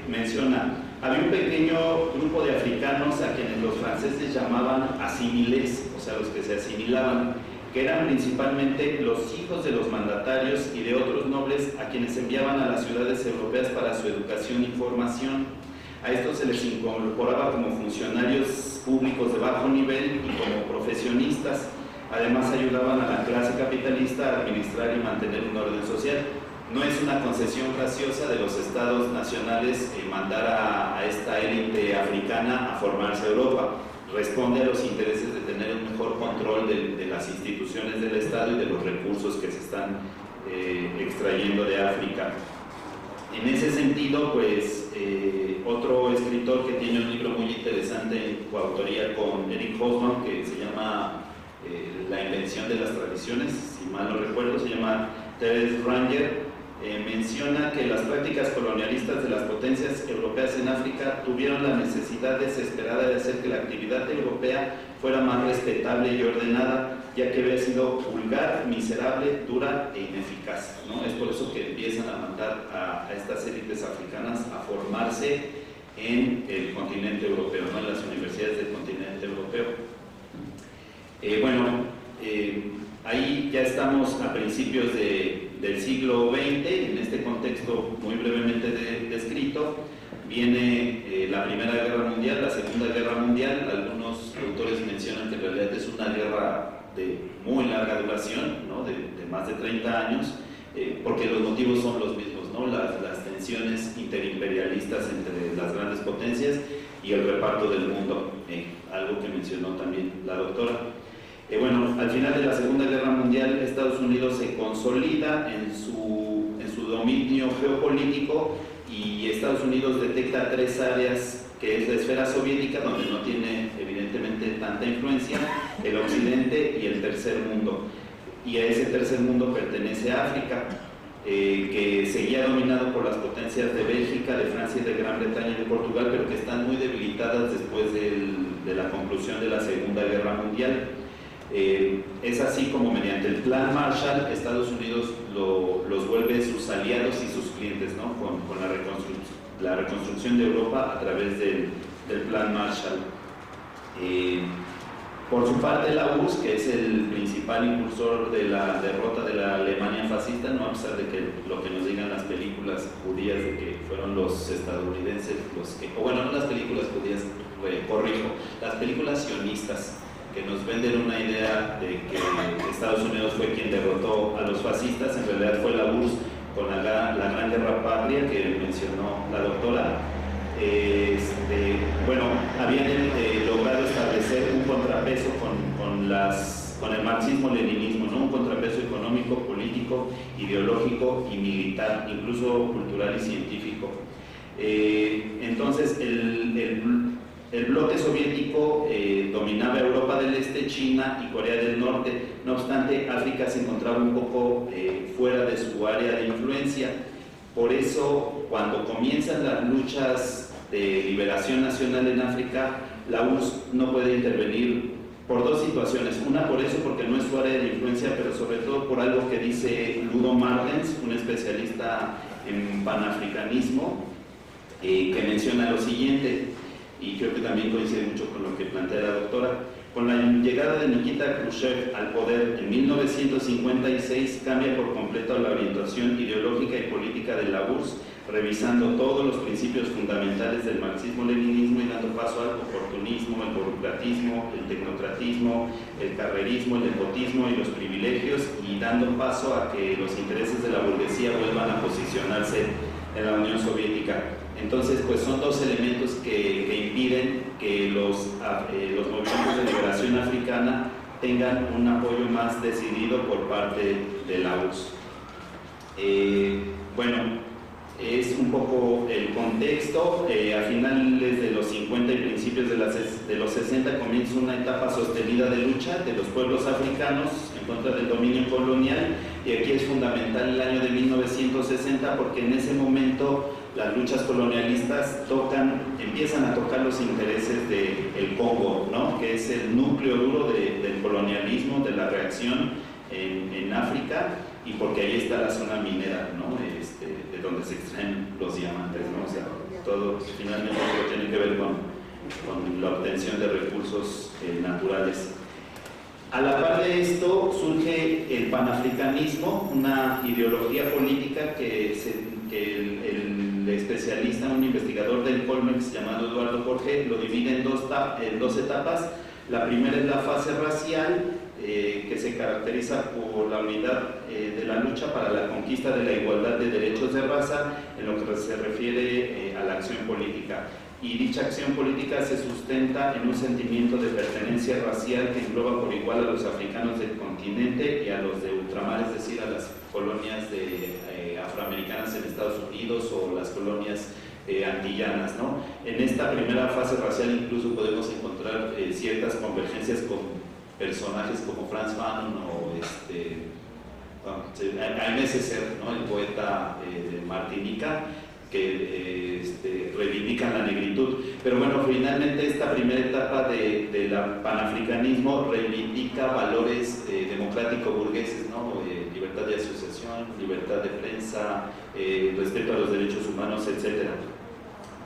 Menciona, había un pequeño grupo de africanos a quienes los franceses llamaban asimiles, o sea, los que se asimilaban, que eran principalmente los hijos de los mandatarios y de otros nobles a quienes enviaban a las ciudades europeas para su educación y formación. A estos se les incorporaba como funcionarios públicos de bajo nivel y como profesionistas. Además, ayudaban a la clase capitalista a administrar y mantener un orden social. No es una concesión graciosa de los estados nacionales mandar a esta élite africana a formarse a Europa. Responde a los intereses de tener un mejor control de las instituciones del Estado y de los recursos que se están extrayendo de África. En ese sentido, pues, otro escritor que tiene un libro muy interesante en coautoría con Eric Hobsbawm, que se llama La invención de las tradiciones, si mal no recuerdo, se llama Teres Ranger, menciona que las prácticas colonialistas de las potencias europeas en África tuvieron la necesidad desesperada de hacer que la actividad europea fuera más respetable y ordenada, ya que había sido vulgar, miserable, dura e ineficaz, ¿no? Es por eso que empiezan a mandar a estas élites africanas a formarse en el continente europeo, ¿no?, en las universidades del continente europeo. Ahí ya estamos a principios del siglo XX, en este contexto muy brevemente descrito. Viene la Primera Guerra Mundial, la Segunda Guerra Mundial. Algunos autores mencionan que en realidad es una guerra de muy larga duración, ¿no?, de más de 30 años, porque los motivos son los mismos, ¿no?, las tensiones interimperialistas entre las grandes potencias y el reparto del mundo, algo que mencionó también la doctora. Al final de la Segunda Guerra Mundial, Estados Unidos se consolida en su dominio geopolítico y Estados Unidos detecta tres áreas, que es la esfera soviética, donde no tiene evidentemente tanta influencia, el occidente y el tercer mundo. Y a ese tercer mundo pertenece África, que seguía dominado por las potencias de Bélgica, de Francia, de Gran Bretaña y de Portugal, pero que están muy debilitadas después de la conclusión de la Segunda Guerra Mundial. Es así como mediante el Plan Marshall, Estados Unidos los vuelve sus aliados y sus clientes, ¿no?, con la reconstrucción de Europa a través del Plan Marshall. Por su parte, la URSS, que es el principal impulsor de la derrota de la Alemania fascista, ¿no?, a pesar de que lo que nos digan las películas judías de que fueron los estadounidenses no las películas judías, corrijo, las películas sionistas, que nos venden una idea de que Estados Unidos fue quien derrotó a los fascistas. En realidad fue la URSS con la Gran Guerra Patria que mencionó la doctora. Habían logrado establecer un contrapeso con el marxismo-leninismo, ¿no?, un contrapeso económico, político, ideológico y militar, incluso cultural y científico. Entonces, el bloque soviético dominaba Europa del Este, China y Corea del Norte. No obstante, África se encontraba un poco fuera de su área de influencia. Por eso, cuando comienzan las luchas de liberación nacional en África, la URSS no puede intervenir por dos situaciones. Una, por eso, porque no es su área de influencia, pero sobre todo por algo que dice Ludo Martens, un especialista en panafricanismo, que menciona lo siguiente, y creo que también coincide mucho con lo que plantea la doctora. Con la llegada de Nikita Khrushchev al poder en 1956, cambia por completo la orientación ideológica y política de la URSS, revisando todos los principios fundamentales del marxismo-leninismo y dando paso al oportunismo, el burocratismo, el tecnocratismo, el carrerismo, el nepotismo y los privilegios, y dando paso a que los intereses de la burguesía vuelvan a posicionarse en la Unión Soviética. Entonces, pues son dos elementos que impiden que los movimientos de liberación africana tengan un apoyo más decidido por parte de la URSS. Bueno, es un poco el contexto. A finales de los 50 y principios de los 60 comienza una etapa sostenida de lucha de los pueblos africanos en contra del dominio colonial, y aquí es fundamental el año de 1960 porque en ese momento las luchas colonialistas empiezan a tocar los intereses del Congo, ¿no? Que es el núcleo duro del colonialismo, de la reacción en África, y porque ahí está la zona minera, ¿no? De donde se extraen los diamantes, ¿no? O sea, todo finalmente todo tiene que ver con la obtención de recursos naturales. A la par de esto surge el panafricanismo, una ideología política que el especialista, un investigador del Colmex llamado Eduardo Jorge, lo divide en dos etapas. La primera es la fase racial, que se caracteriza por la unidad de la lucha para la conquista de la igualdad de derechos de raza en lo que se refiere a la acción política. Y dicha acción política se sustenta en un sentimiento de pertenencia racial que engloba por igual a los africanos del continente y a los de ultramar, es decir, a las colonias afroamericanas en Estados Unidos o las colonias antillanas, ¿no? En esta primera fase racial incluso podemos encontrar ciertas convergencias con personajes como Frantz Fanon o Aimé Césaire, ¿no? El poeta de Martinica, que reivindican la negritud. Pero bueno, finalmente esta primera etapa del panafricanismo reivindica valores democrático-burgueses, ¿no? Libertad de asociación, libertad de prensa, respeto a los derechos humanos, etc.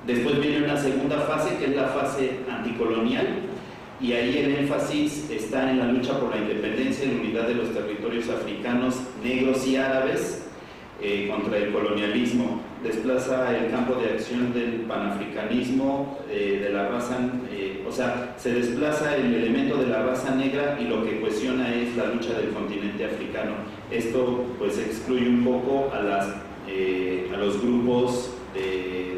Después viene una segunda fase, que es la fase anticolonial, y ahí el énfasis está en la lucha por la independencia y la unidad de los territorios africanos, negros y árabes contra el colonialismo. Desplaza el campo de acción del panafricanismo de la raza, o sea, se desplaza el elemento de la raza negra y lo que cuestiona es la lucha del continente africano. Esto pues excluye un poco a los grupos de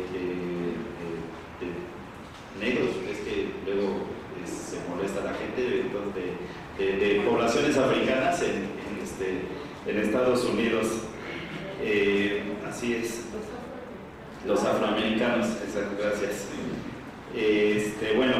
negros, es que luego se molesta la gente de poblaciones africanas en Estados Unidos. Así es, los afroamericanos, exacto, gracias. Bueno,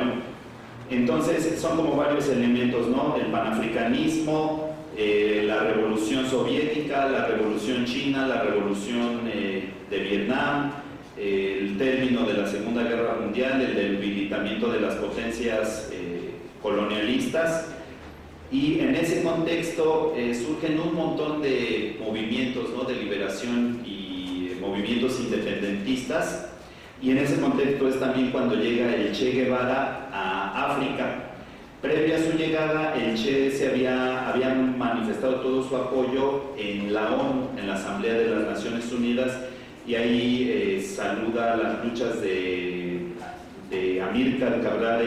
entonces son como varios elementos, ¿no? El panafricanismo, la revolución soviética, la revolución china, la revolución de Vietnam, el término de la Segunda Guerra Mundial, el debilitamiento de las potencias colonialistas. Y en ese contexto surgen un montón de movimientos, ¿no? De liberación y movimientos independentistas, y en ese contexto es también cuando llega el Che Guevara a África. Previa a su llegada, el Che había manifestado todo su apoyo en la ONU, en la Asamblea de las Naciones Unidas, y ahí saluda las luchas de Amílcar Cabral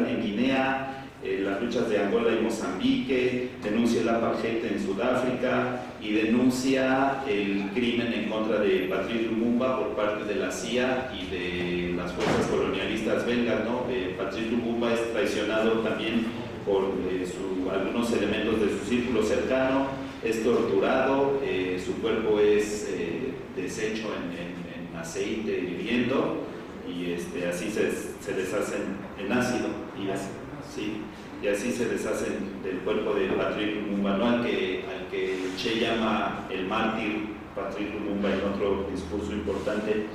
en Guinea, las luchas de Angola y Mozambique, denuncia el apartheid en Sudáfrica y denuncia el crimen en contra de Patrice Lumumba por parte de la CIA y de las fuerzas colonialistas belgas, ¿no? Patrice Lumumba es traicionado también por algunos elementos de su círculo cercano, es torturado, su cuerpo es deshecho en aceite hirviendo, y y así se deshacen en ácido y así se deshacen del cuerpo de Patrick Lumumba, ¿no? al que Che llama el mártir Patrick Lumumba en otro discurso importante.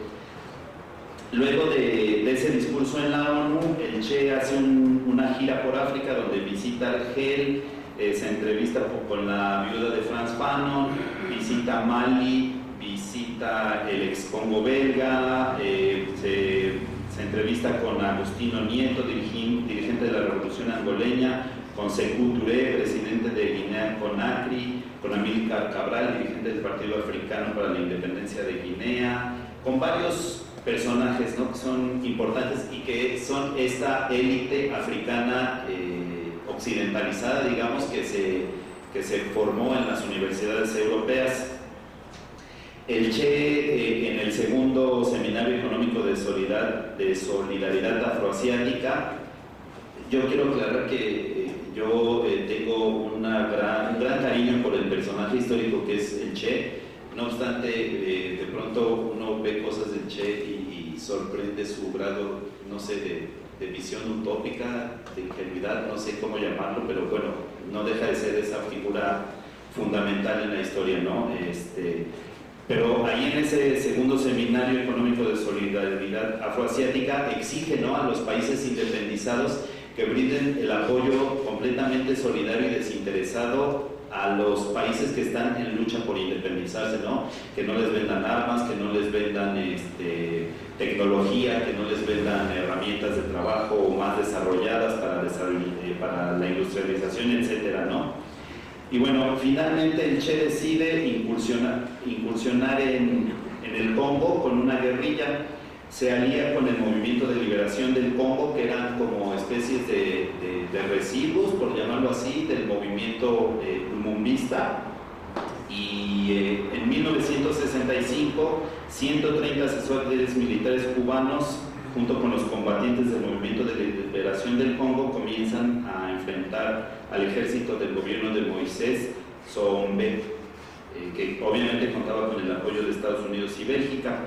Luego de ese discurso en la ONU, el Che hace una gira por África donde visita Argel, se entrevista con la viuda de Frantz Fanon, visita Mali, visita el ex Congo belga, se entrevista con Agustino Nieto, dirigente de la Revolución Angoleña, con Sékou Touré, presidente de Guinea Conakry, con Amílcar Cabral, dirigente del Partido Africano para la Independencia de Guinea, con varios personajes, ¿no? que son importantes y que son esta élite africana occidentalizada, digamos, que se formó en las universidades europeas. El Che, en el segundo Seminario Económico de Solidaridad Afroasiática, yo quiero aclarar que yo tengo un gran cariño por el personaje histórico que es el Che. No obstante, de pronto uno ve cosas del Che y sorprende su grado, no sé, de visión utópica, de ingenuidad, no sé cómo llamarlo, pero bueno, no deja de ser esa figura fundamental en la historia, ¿no? Pero ahí en ese segundo Seminario Económico de Solidaridad Afroasiática exige, ¿no?, a los países independizados que brinden el apoyo completamente solidario y desinteresado a los países que están en lucha por independizarse, ¿no? Que no les vendan armas, que no les vendan tecnología, que no les vendan herramientas de trabajo más desarrolladas para la industrialización, etcétera, ¿no? Y bueno, finalmente el Che decide incursionar en el Congo con una guerrilla. Se alía con el Movimiento de Liberación del Congo, que eran como especies de residuos, por llamarlo así, del movimiento lumumbista. Y en 1965, 130 asesores militares cubanos, junto con los combatientes del Movimiento de Liberación del Congo, comienzan a enfrentar al ejército del gobierno de Moisés Tshombe, que obviamente contaba con el apoyo de Estados Unidos y Bélgica.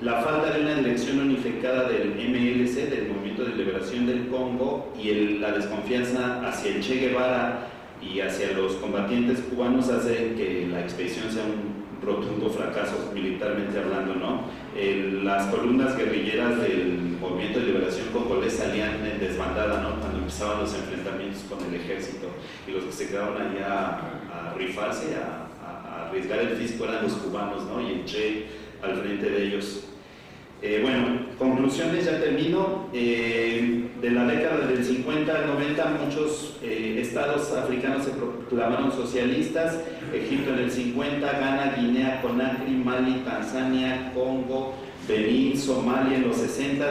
La falta de una dirección unificada del MLC, del Movimiento de Liberación del Congo, y la desconfianza hacia el Che Guevara y hacia los combatientes cubanos hace que la expedición sea un rotundo fracaso militarmente hablando, ¿no? Las columnas guerrilleras del Movimiento de Liberación congolés salían en desbandada, ¿no?, cuando empezaban los enfrentamientos con el ejército, y los que se quedaron allá a rifarse, a arriesgar el fisco eran los cubanos, ¿no?, y el Che al frente de ellos. Bueno, conclusiones, ya termino. De la década del 50 al 90 muchos estados africanos se proclamaron socialistas. Egipto en el 50, Ghana, Guinea Conakry, Mali, Tanzania, Congo, Benín, Somalia en los 60,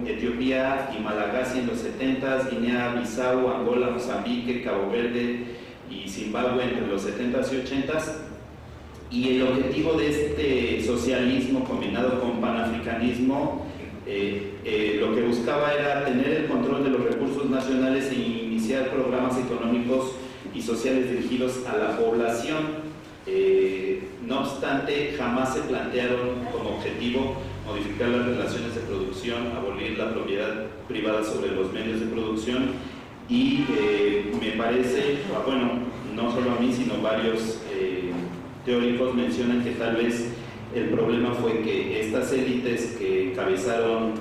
Etiopía y Malagasy en los 70, Guinea-Bissau, Angola, Mozambique, Cabo Verde y Zimbabue entre los 70s y 80s. Y el objetivo de este socialismo combinado con panafricanismo lo que buscaba era tener el control de los recursos nacionales e iniciar programas económicos y sociales dirigidos a la población. No obstante, jamás se plantearon como objetivo modificar las relaciones de producción, abolir la propiedad privada sobre los medios de producción y me parece, bueno, no solo a mí, sino varios teóricos mencionan que tal vez el problema fue que estas élites que encabezaron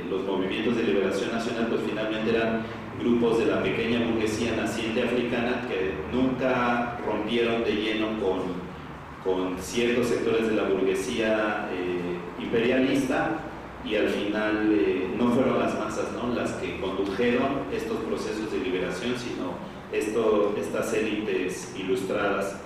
los movimientos de liberación nacional, pues finalmente eran grupos de la pequeña burguesía naciente africana que nunca rompieron de lleno con ciertos sectores de la burguesía imperialista, y al final no fueron las masas, ¿no?, las que condujeron estos procesos de liberación, sino estas élites ilustradas.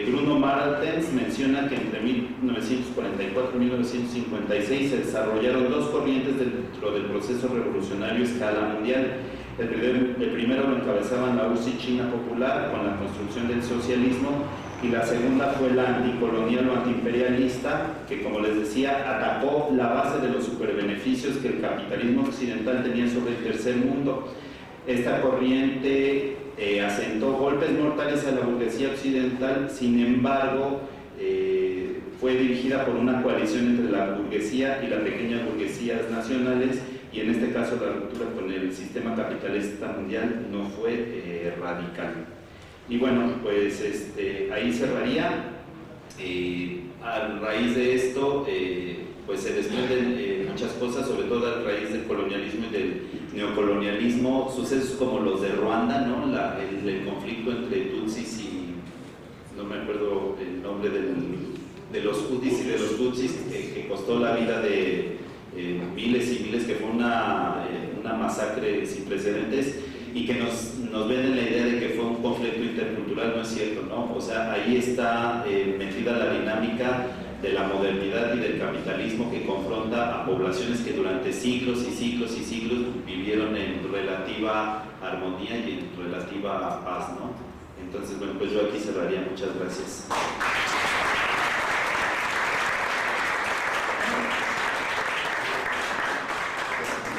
Bruno Martens menciona que entre 1944 y 1956 se desarrollaron dos corrientes dentro del proceso revolucionario a escala mundial. El primero lo encabezaban la URSS China Popular con la construcción del socialismo, y la segunda fue la anticolonial o antiimperialista, que, como les decía, atacó la base de los superbeneficios que el capitalismo occidental tenía sobre el tercer mundo. Esta corriente asentó golpes mortales a la burguesía occidental, sin embargo, fue dirigida por una coalición entre la burguesía y las pequeñas burguesías nacionales, y en este caso la ruptura con el sistema capitalista mundial no fue radical. Y bueno, pues ahí cerraría. A raíz de esto, pues se desprenden muchas cosas, sobre todo a raíz del colonialismo y del neocolonialismo, sucesos como los de Ruanda, ¿no? El conflicto entre Tutsis y, no me acuerdo el nombre de los Hutus y de los Tutsis, que costó la vida de miles y miles, que fue una masacre sin precedentes, y que nos venden la idea de que fue un conflicto intercultural. No es cierto, ¿no? O sea, ahí está metida la dinámica de la modernidad y del capitalismo, que confronta a poblaciones que durante siglos y siglos y siglos vivieron en relativa armonía y en relativa paz, ¿no? Entonces, bueno, pues yo aquí cerraría. Muchas gracias.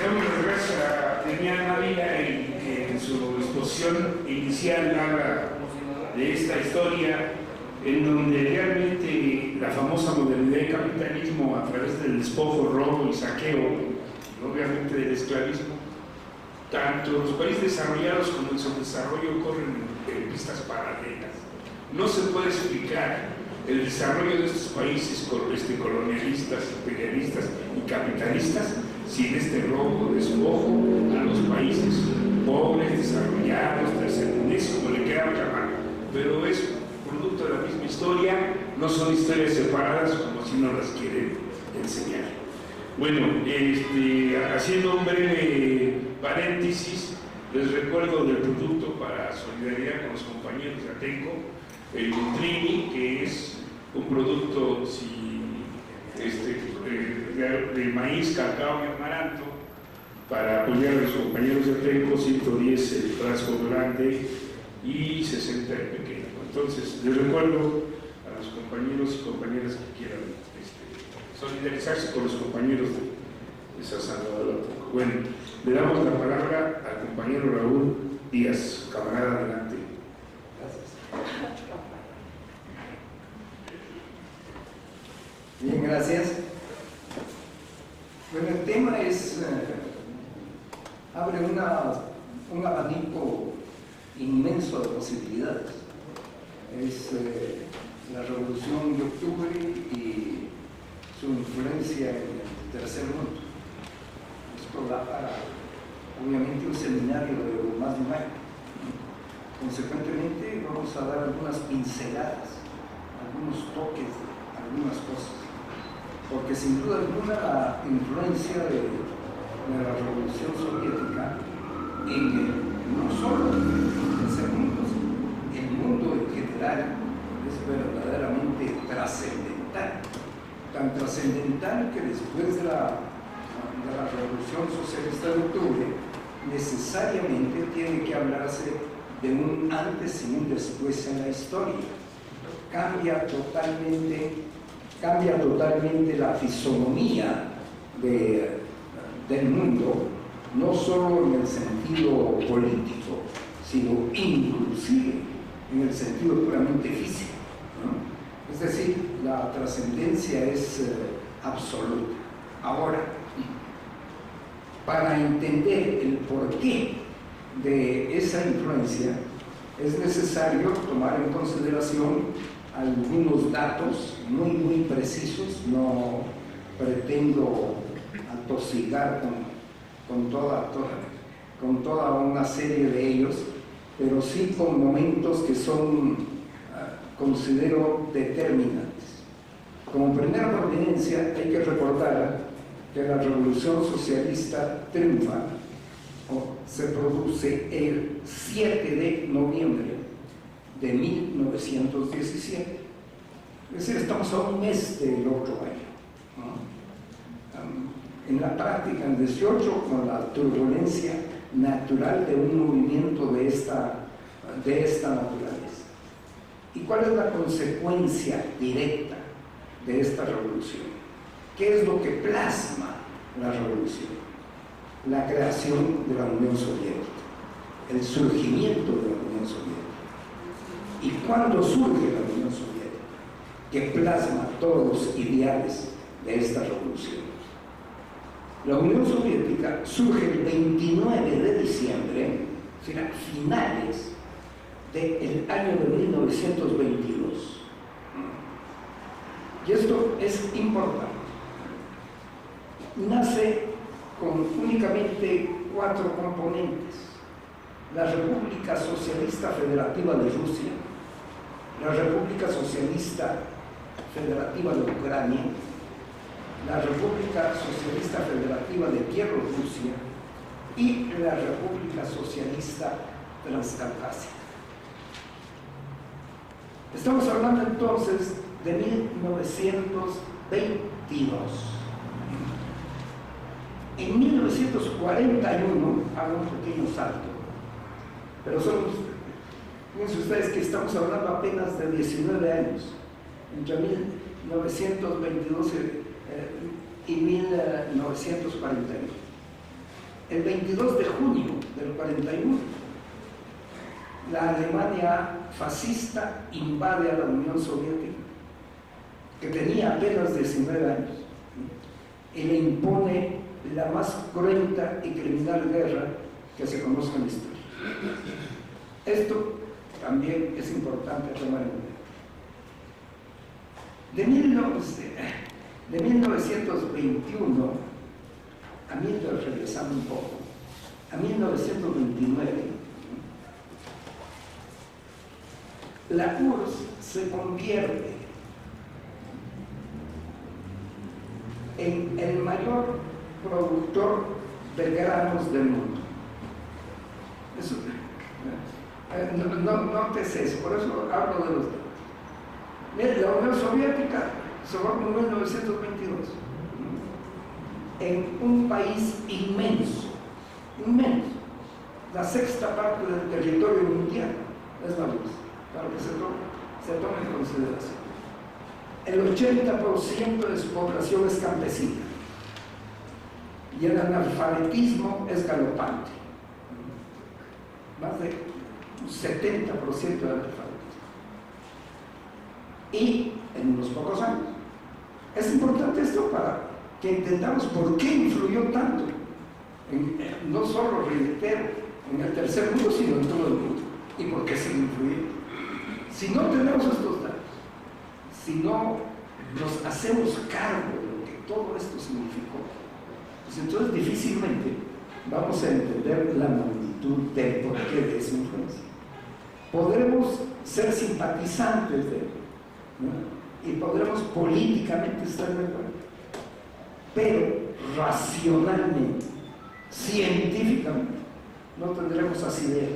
Damos las gracias a Demián Ávila, que en su exposición inicial habla de esta historia, en donde realmente la famosa modernidad del capitalismo, a través del despojo, robo y saqueo, obviamente del esclavismo, tanto los países desarrollados como el subdesarrollo corren en pistas paralelas. No se puede explicar el desarrollo de estos países colonialistas, imperialistas y capitalistas sin este robo, despojo a los países pobres, desarrollados, tercermundistas, como le quieran llamar. Pero es producto de la misma historia, no son historias separadas como si no las quieren enseñar. Bueno, haciendo un breve paréntesis, les recuerdo del producto para solidaridad con los compañeros de Atenco, el Nutrini, que es un producto de maíz, cacao y amaranto, para apoyar a los compañeros de Atenco, 110 el frasco grande y 60 el pequeño. Entonces, les recuerdo a los compañeros y compañeras que quieran solidarizarse con los compañeros de San Salvador. Bueno, le damos la palabra al compañero Raúl Díaz. Camarada, adelante. Bien, gracias. Bueno, el tema abre un abanico inmenso de posibilidades. Es la Revolución de Octubre y su influencia en el tercer mundo. Esto da para, obviamente, un seminario de más de un año. Consecuentemente, vamos a dar algunas pinceladas, algunos toques de algunas cosas, porque sin duda alguna la influencia de la Revolución Soviética no solo en el tercer mundo, el mundo en general es verdaderamente trascendental, tan trascendental que después de la Revolución Socialista de Octubre necesariamente tiene que hablarse de un antes y un después en la historia. Cambia totalmente la fisonomía del mundo, no solo en el sentido político, sino inclusive en el sentido puramente físico, ¿no? Es decir, la trascendencia es absoluta. Ahora, para entender el porqué de esa influencia, es necesario tomar en consideración algunos datos muy precisos. No pretendo atosigar con toda una serie de ellos, pero sí con momentos que son, considero, determinantes. Como primera providencia, hay que recordar que la Revolución Socialista triunfa o se produce el 7 de noviembre de 1917. Es decir, estamos a un mes del otro año, ¿no? En la práctica, en 18, con la turbulencia natural de un movimiento de esta naturaleza. ¿Y cuál es la consecuencia directa de esta revolución? ¿Qué es lo que plasma la revolución? La creación de la Unión Soviética, el surgimiento de la Unión Soviética. ¿Y cuándo surge la Unión Soviética? que plasma todos los ideales de esta revolución. La Unión Soviética surge el 29 de diciembre, será finales del año de 1922. Y esto es importante. Nace con únicamente 4 componentes: la República Socialista Federativa de Rusia, la República Socialista Federativa de Ucrania, la República Socialista Federativa de Bielorrusia y la República Socialista Transcaucásica. Estamos hablando entonces de 1922. En 1941 hago un pequeño salto, pero fíjense ustedes que estamos hablando apenas de 19 años, entre 1922 y 1941. El 22 de junio del 41, la Alemania fascista invade a la Unión Soviética, que tenía apenas 19 años, y le impone la más cruenta y criminal guerra que se conozca en la historia. Esto también es importante tomar en cuenta. De 1921 a regresando un poco, a 1929, la URSS se convierte en el mayor productor de granos del mundo. Eso, no es eso, por eso hablo de los datos. La Unión Soviética se formó en 1922 en un país inmenso, la 6ª parte del territorio mundial es la URSS, para que se tome en consideración. El 80% de su población es campesina y el analfabetismo es galopante, más de un 70% de analfabetismo, y en unos pocos años. Es importante esto para que entendamos por qué influyó tanto, no solo, reitero, en el tercer mundo, sino en todo el mundo, y por qué sigue influyendo. Si no tenemos estos datos, si no nos hacemos cargo de lo que todo esto significó, pues entonces difícilmente vamos a entender la magnitud del porqué de esa influencia. Podremos ser simpatizantes de él, ¿no? Y podremos políticamente estar de acuerdo, pero racionalmente, científicamente, no tendremos asidero.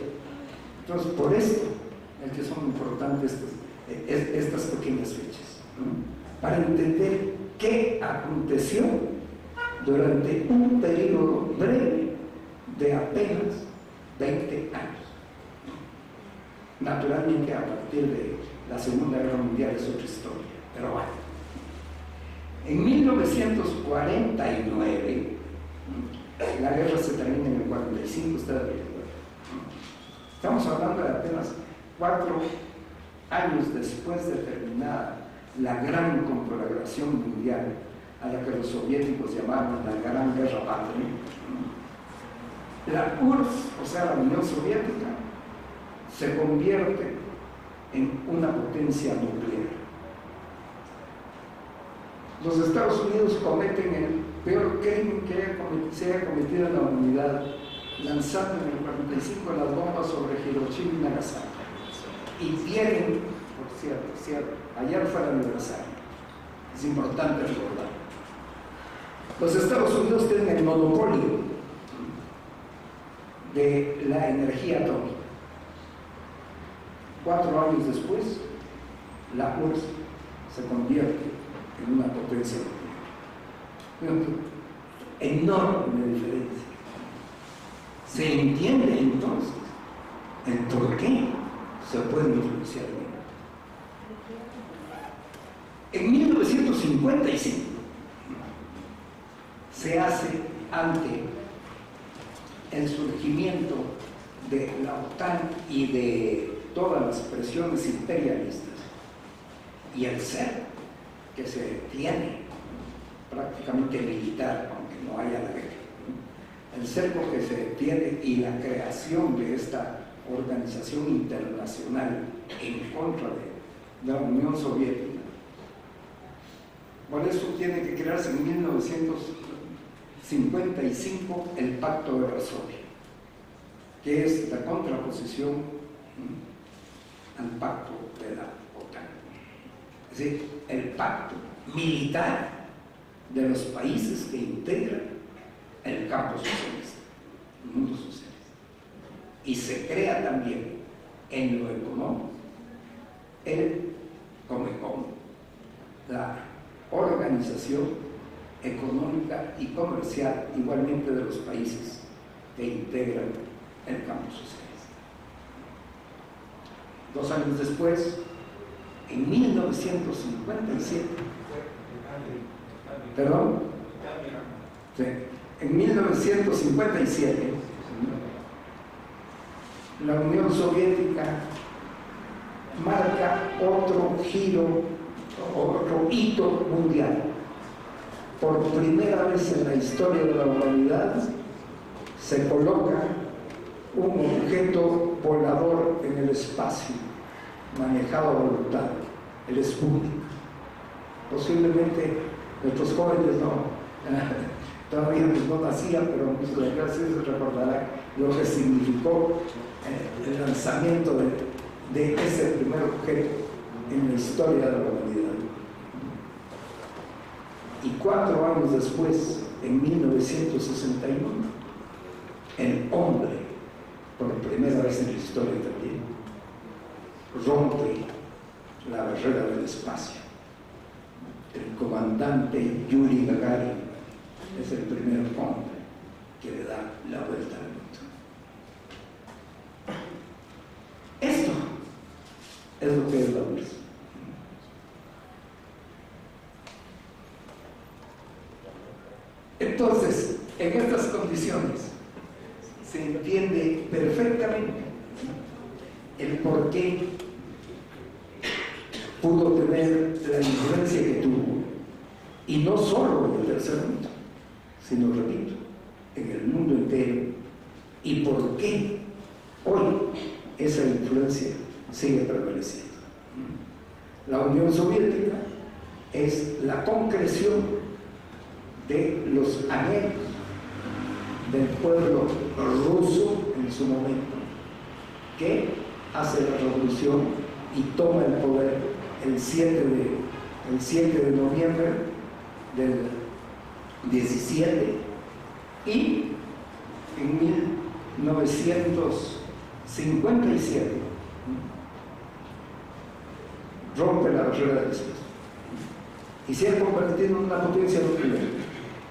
Entonces, por esto es que son importantes estas pequeñas fechas, ¿no? Para entender qué aconteció durante un periodo breve de apenas 20 años. Naturalmente, a partir de la Segunda Guerra Mundial es otra historia, pero bueno. En 1949, la guerra se termina en el 45, ustedes recuerdan. Estamos hablando de apenas 4 años después de terminar la gran conflagración mundial, a la que los soviéticos llamaban la Gran Guerra Patria. La URSS, o sea, la Unión Soviética, se convierte en una potencia nuclear. Los Estados Unidos cometen el peor crimen que se haya cometido en la humanidad, lanzando en el 45 las bombas sobre Hiroshima y Nagasaki. Y tienen, por cierto, ayer fue el aniversario, es importante recordar. Los Estados Unidos tienen el monopolio de la energía atómica. 4 años después, la URSS se convierte en una potencia nuclear. Enorme diferencia. Se entiende entonces el por qué se puede influenciar bien. En 1955 se hace, ante el surgimiento de la OTAN y de todas las presiones imperialistas y el ser que se tiene prácticamente militar, aunque no haya la guerra, el cerco que se tiene y la creación de esta organización internacional en contra de la Unión Soviética. Por eso tiene que crearse en 1955 el Pacto de Varsovia, que es la contraposición al Pacto de la OTAN. Es decir, el pacto militar de los países que integran el campo socialista, el mundo socialista. Y se crea también en lo económico el Comecon, la organización económica y comercial igualmente de los países que integran el campo socialista. 2 años después, en 1957, perdón, sí, en 1957, la Unión Soviética marca otro giro, otro hito mundial. Por primera vez en la historia de la humanidad se coloca un objeto volador en el espacio, manejado a voluntad, el Sputnik. Posiblemente nuestros jóvenes todavía no nacían, pero muchas gracias recordarán lo que significó el lanzamiento de ese primer objeto en la historia de la humanidad. Y 4 años después, en 1961, el hombre, por primera vez en la historia también, rompe la barrera del espacio. El comandante Yuri Gagarin es el primer hombre que le da la vuelta al mundo. Esto es lo que es la URSS. Entonces, en estas condiciones se entiende perfectamente el por qué pudo tener la influencia que tuvo, y no solo en el tercer mundo, sino, repito, en el mundo entero, y por qué hoy esa influencia sigue prevaleciendo. La Unión Soviética es la concreción de los anhelos del pueblo ruso en su momento, que hace la revolución y toma el poder el 7 de noviembre del 17, y en 1957 rompe la barrera del espacio y se ha convertido en una potencia nuclear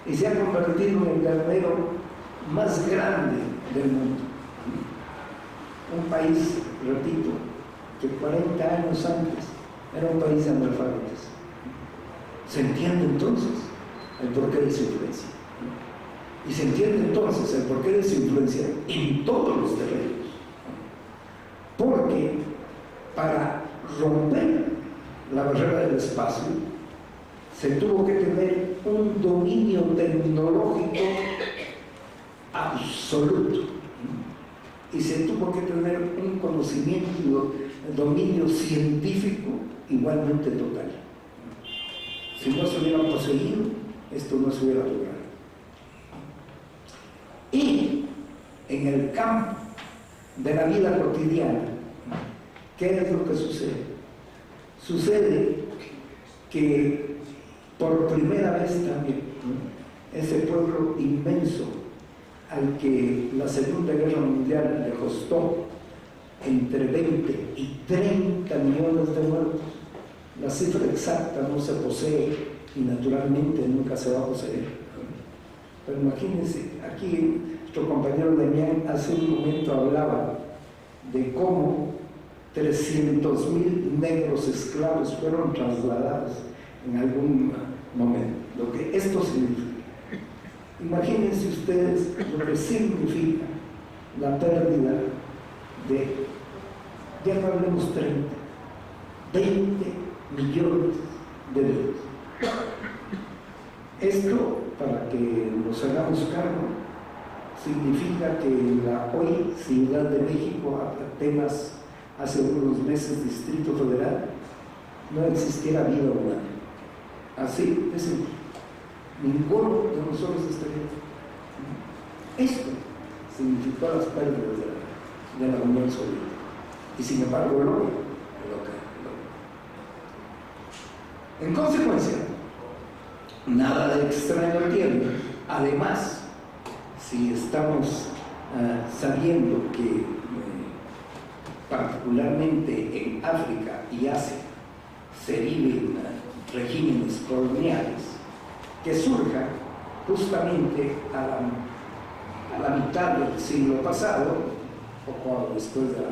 y se ha convertido en el granero más grande del mundo. Un país, repito, que 40 años antes era un país de analfabetos. Se entiende entonces el porqué de su influencia. Y se entiende entonces el porqué de su influencia en todos los terrenos. Porque para romper la barrera del espacio se tuvo que tener un dominio tecnológico absoluto y se tuvo que tener un conocimiento, dominio científico igualmente total. Si no se hubiera poseído, esto no se hubiera logrado. Y en el campo de la vida cotidiana, ¿qué es lo que sucede? Sucede que por primera vez también ese pueblo inmenso al que la Segunda Guerra Mundial le costó entre 20 y 30 millones de muertos, la cifra exacta no se posee y naturalmente nunca se va a poseer. Pero imagínense, aquí nuestro compañero Damián hace un momento hablaba de cómo 300.000 negros esclavos fueron trasladados en algún momento. Lo que esto significa. Imagínense ustedes lo que significa la pérdida de, ya no hablemos 30, 20 millones de vidas. Esto, para que nos hagamos cargo, significa que la hoy Ciudad de México, apenas hace unos meses Distrito Federal, no existiera vida humana. Así es, ninguno de nosotros estaría. Esto significó las pérdidas de la Unión Soviética. Y sin embargo, lo en consecuencia, nada de extraño tiene. Además, si estamos sabiendo que particularmente en África y Asia se viven regímenes coloniales que surjan justamente a la mitad del siglo pasado, poco después de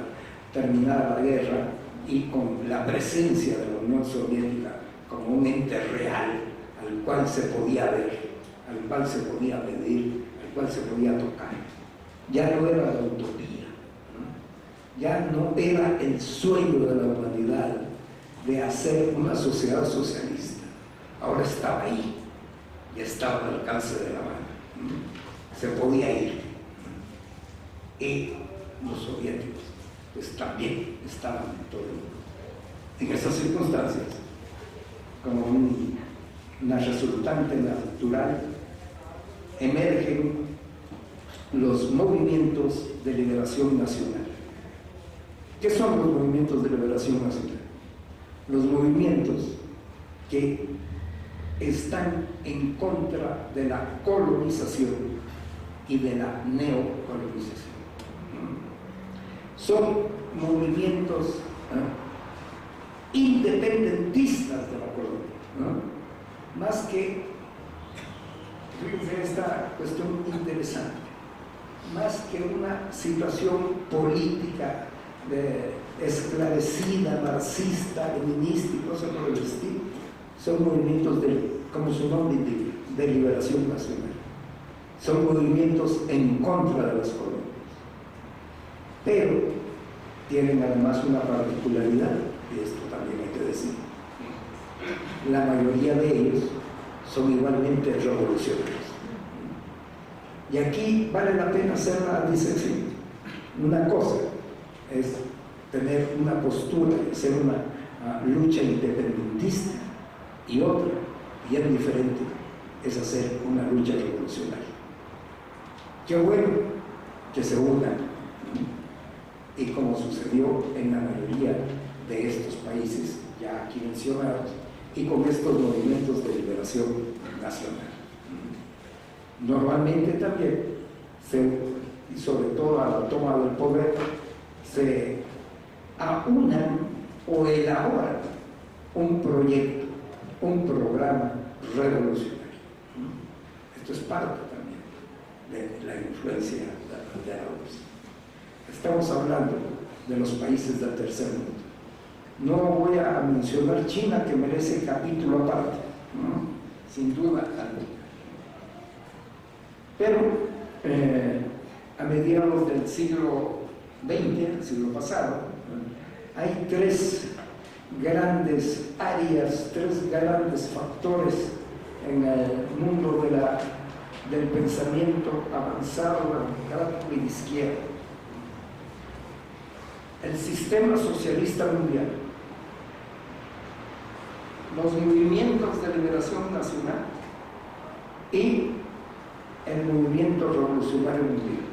terminada la guerra, y con la presencia de la Unión Soviética como un ente real al cual se podía ver, al cual se podía medir, al cual se podía tocar. Ya no era la utopía, ¿no? Ya no era el sueño de la humanidad de hacer una sociedad socialista. Ahora estaba ahí, ya estaba al alcance de la mano, ¿no? Se podía ir. Y los soviéticos pues también estaban en todo el mundo. En esas circunstancias, como una resultante natural, emergen los movimientos de liberación nacional. ¿Qué son los movimientos de liberación nacional? Los movimientos que están en contra de la colonización y de la neocolonización. Son movimientos independentistas de la colonia, ¿no? Más que, fíjense esta cuestión interesante, más que una situación política esclarecida, marxista, leninista y cosas por el estilo, son movimientos como su nombre indica, de liberación nacional. Son movimientos en contra de las colonias. Pero tienen además una particularidad, y esto también hay que decir. La mayoría de ellos son igualmente revolucionarios. Y aquí vale la pena hacer la disección. Una cosa es tener una postura y hacer una lucha independentista, y otra, bien diferente, es hacer una lucha revolucionaria. Qué bueno que se unan, y como sucedió en la mayoría de estos países ya aquí mencionados, y con estos movimientos de liberación nacional. Normalmente también, y sobre todo a la toma del poder, se aunan o elaboran un proyecto, un programa revolucionario. Esto es parte también de la influencia de la ONU. Estamos hablando de los países del tercer mundo. No voy a mencionar China, que merece capítulo aparte, ¿no? Sin duda alguna. Pero a mediados del siglo XX, el siglo pasado, hay tres grandes áreas, tres grandes factores en el mundo del pensamiento avanzado, democrático y de izquierda. El sistema socialista mundial, los movimientos de liberación nacional y el movimiento revolucionario mundial,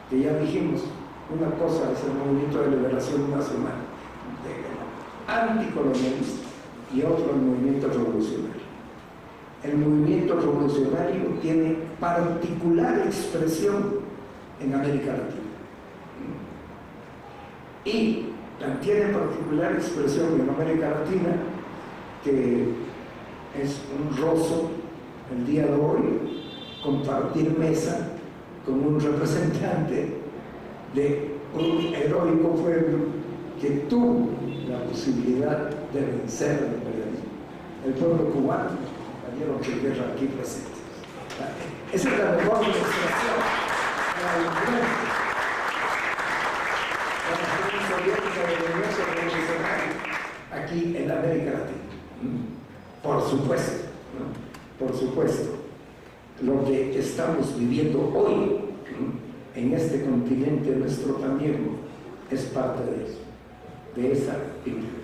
que ya dijimos, una cosa es el movimiento de liberación nacional anticolonialista y otro el movimiento revolucionario. El movimiento revolucionario tiene particular expresión en América Latina. Y tiene particular expresión en América Latina, que es un gozo el día de hoy compartir mesa con un representante de un heroico pueblo que tuvo la posibilidad de vencer al imperialismo. El pueblo cubano, compañero que guerra aquí presente. Esa es la mejor demostración de la influencia soviética de la Unión Revolucionaria aquí en América Latina. Por supuesto, ¿no? por supuesto, lo que estamos viviendo hoy en este continente nuestro también es parte de eso, de esa influencia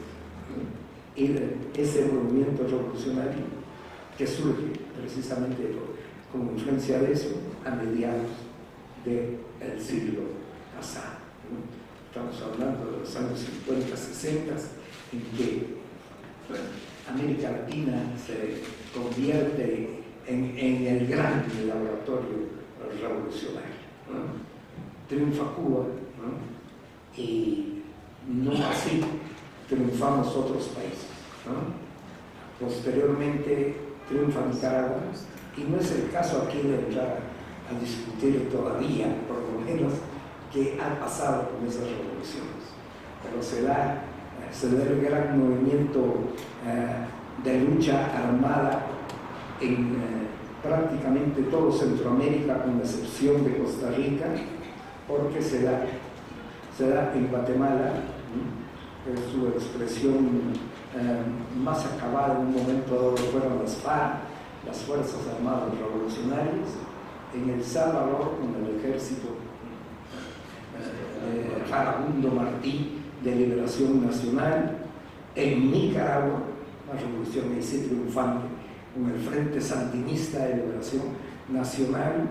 y de ese movimiento revolucionario que surge precisamente como influencia de eso a mediados del siglo pasado. Estamos hablando de los años 50, 60, en que América Latina se convierte en el gran laboratorio revolucionario. Triunfa Cuba, y no así triunfamos otros países. Posteriormente triunfa Nicaragua, y no es el caso aquí de entrar a discutir todavía, por lo menos, qué ha pasado con esas revoluciones. Pero se da el gran movimiento de lucha armada en prácticamente todo Centroamérica, con la excepción de Costa Rica, porque se da en Guatemala, es su expresión más acabada en un momento dado fueron las FARC, las Fuerzas Armadas Revolucionarias, en El Salvador con el ejército Farabundo Martí de Liberación Nacional, en Nicaragua, la revolución ahí sí triunfante con el Frente Sandinista de Liberación Nacional,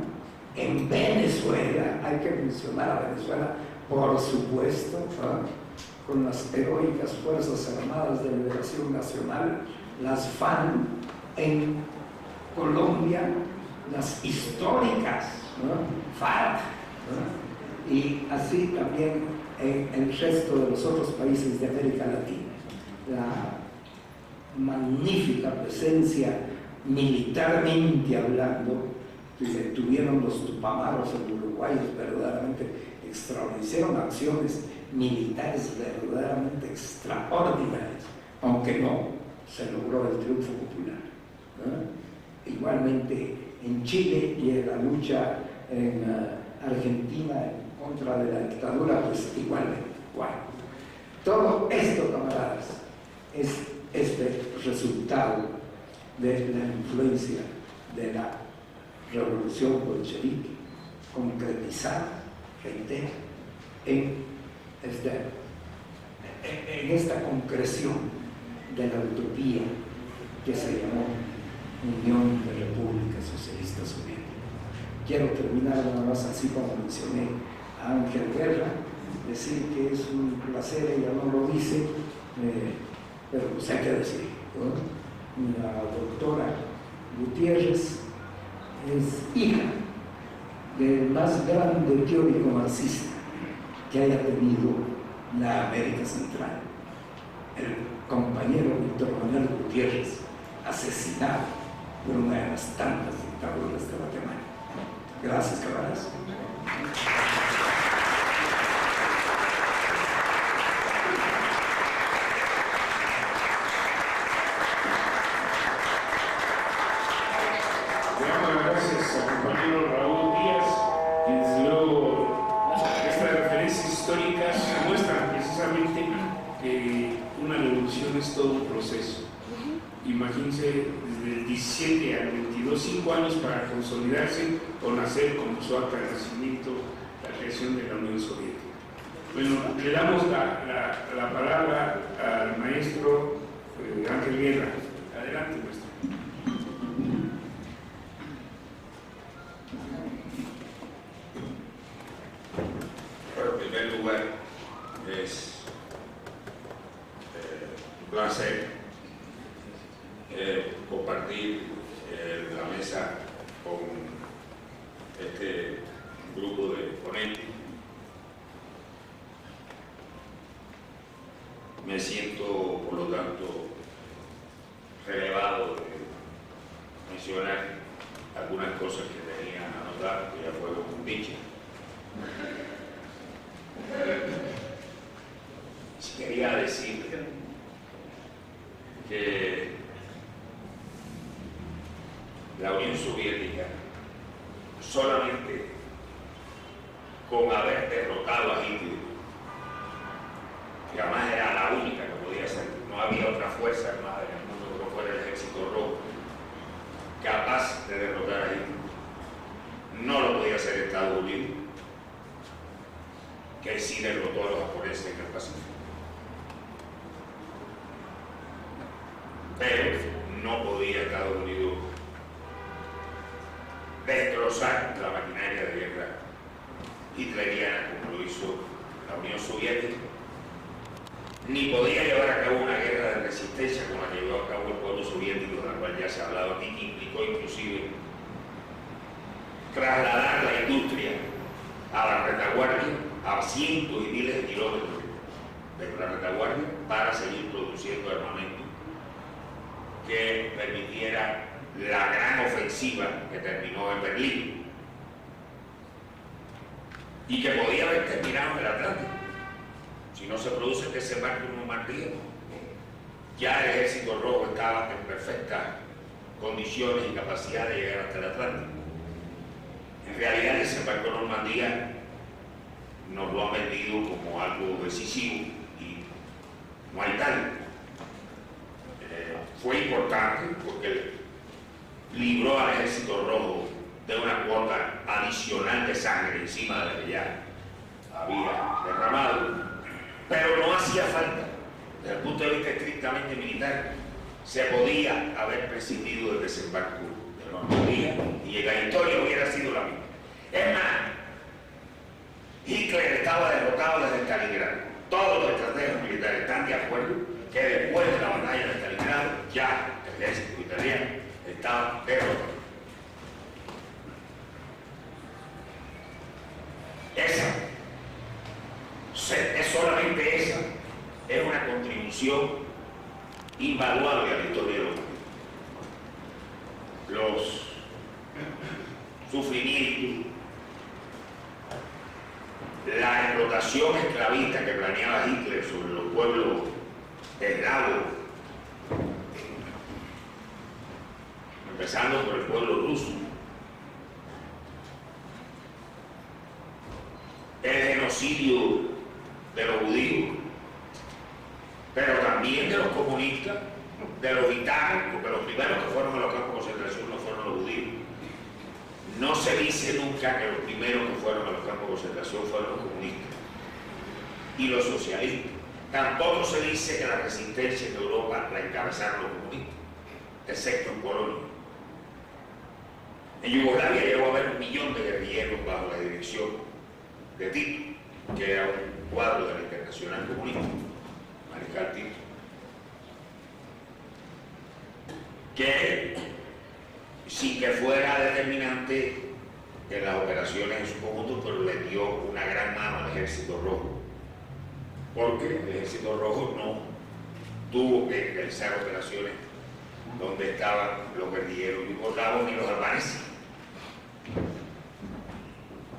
en Venezuela, hay que mencionar a Venezuela, por supuesto, con las heroicas Fuerzas Armadas de Liberación Nacional, las FAN, en Colombia, las históricas FARC, y así también en el resto de los otros países de América Latina. La magnífica presencia militarmente hablando que tuvieron los Tupamaros en Uruguay es verdaderamente extraordinario. Hicieron acciones militares verdaderamente extraordinarias, aunque no se logró el triunfo popular. Igualmente en Chile y en la lucha en Argentina en contra de la dictadura, pues igualmente. Bueno, todo esto, camaradas, es este resultado de la influencia de la revolución bolchevique concretizada, reitero, en esta concreción de la utopía que se llamó Unión de Repúblicas Socialistas Soviéticas. Quiero terminar nada más así como mencioné a Ángel Guerra, decir que es un placer, ella no lo dice, pero pues hay que decir, ¿no? La doctora Gutiérrez es hija del más grande teórico marxista que haya tenido la América Central, el compañero Víctor Manuel Gutiérrez, asesinado por una de las tantas dictaduras de Guatemala. Gracias, camaradas. Gracias al compañero Raúl Díaz, y desde luego estas referencias históricas muestran precisamente que una revolución es todo un proceso. Imagínense, desde el 17 al 22, 5 años para consolidarse o nacer como su acta de nacimiento, la creación de la Unión Soviética. Bueno, le damos la palabra al maestro Ángel Guerra. Adelante, maestro. Bueno, en primer lugar, es un placer compartir la mesa con este grupo de ponentes. Me siento, por lo tanto, relevado de mencionar algunas cosas que tenía anotadas, que ya fueron dichas. Quería decir que la Unión Soviética, solamente con haber derrotado a Hitler, que además era la única que podía ser, no había otra fuerza armada en el mundo que no fuera el Ejército Rojo, capaz de derrotar a Hitler. No lo podía hacer Estados Unidos, que sí derrotó a los japoneses en el Pacífico. Pero no podía Estados Unidos destrozar la maquinaria de guerra hitleriana como lo hizo la Unión Soviética, ni podía llevar a cabo una guerra de resistencia como la llevó a cabo el pueblo soviético, de la cual ya se ha hablado aquí, que implicó inclusive trasladar la industria a la retaguardia a cientos y miles de kilómetros de la retaguardia para seguir produciendo armamento que permitiera la gran ofensiva que terminó en Berlín y que podía haber terminado en el Atlántico. Si no se produce el desembarco en Normandía, ya el Ejército Rojo estaba en perfectas condiciones y capacidad de llegar hasta el Atlántico. En realidad el desembarco en Normandía nos lo han vendido como algo decisivo y no hay tal. Fue importante porque libró al Ejército Rojo de una cuota adicional de sangre encima de la que ya había derramado, pero no hacía falta. Desde el punto de vista estrictamente militar, se podía haber prescindido del desembarco de Normandía y la historia hubiera sido la misma. Es más, Hitler estaba derrotado desde Stalingrado. Todos los estrategas militares están de acuerdo que después de la batalla de Stalingrado ya el ejército italiano estaba derrotado. Es solamente esa, es una contribución invaluable a la historia de los sufrimientos, la explotación esclavista que planeaba Hitler sobre los pueblos eslavos, empezando por el pueblo ruso, el genocidio de los judíos, pero también de los comunistas, de los gitanos, porque los primeros que fueron a los campos de concentración no fueron los judíos. No se dice nunca que los primeros que fueron a los campos de concentración fueron los comunistas y los socialistas. Tampoco se dice que la resistencia en Europa la encabezaron los comunistas, excepto en Polonia. En Yugoslavia llegó a haber 1 millón de guerrilleros bajo la dirección de Tito, que era un cuadro de la Internacional Comunista, Mariscal Tito, que sin que fuera determinante en las operaciones en su conjunto, pero le dio una gran mano al Ejército Rojo, porque el Ejército Rojo no tuvo que realizar operaciones donde estaban los guerrilleros yugoslavos ni los albaneses,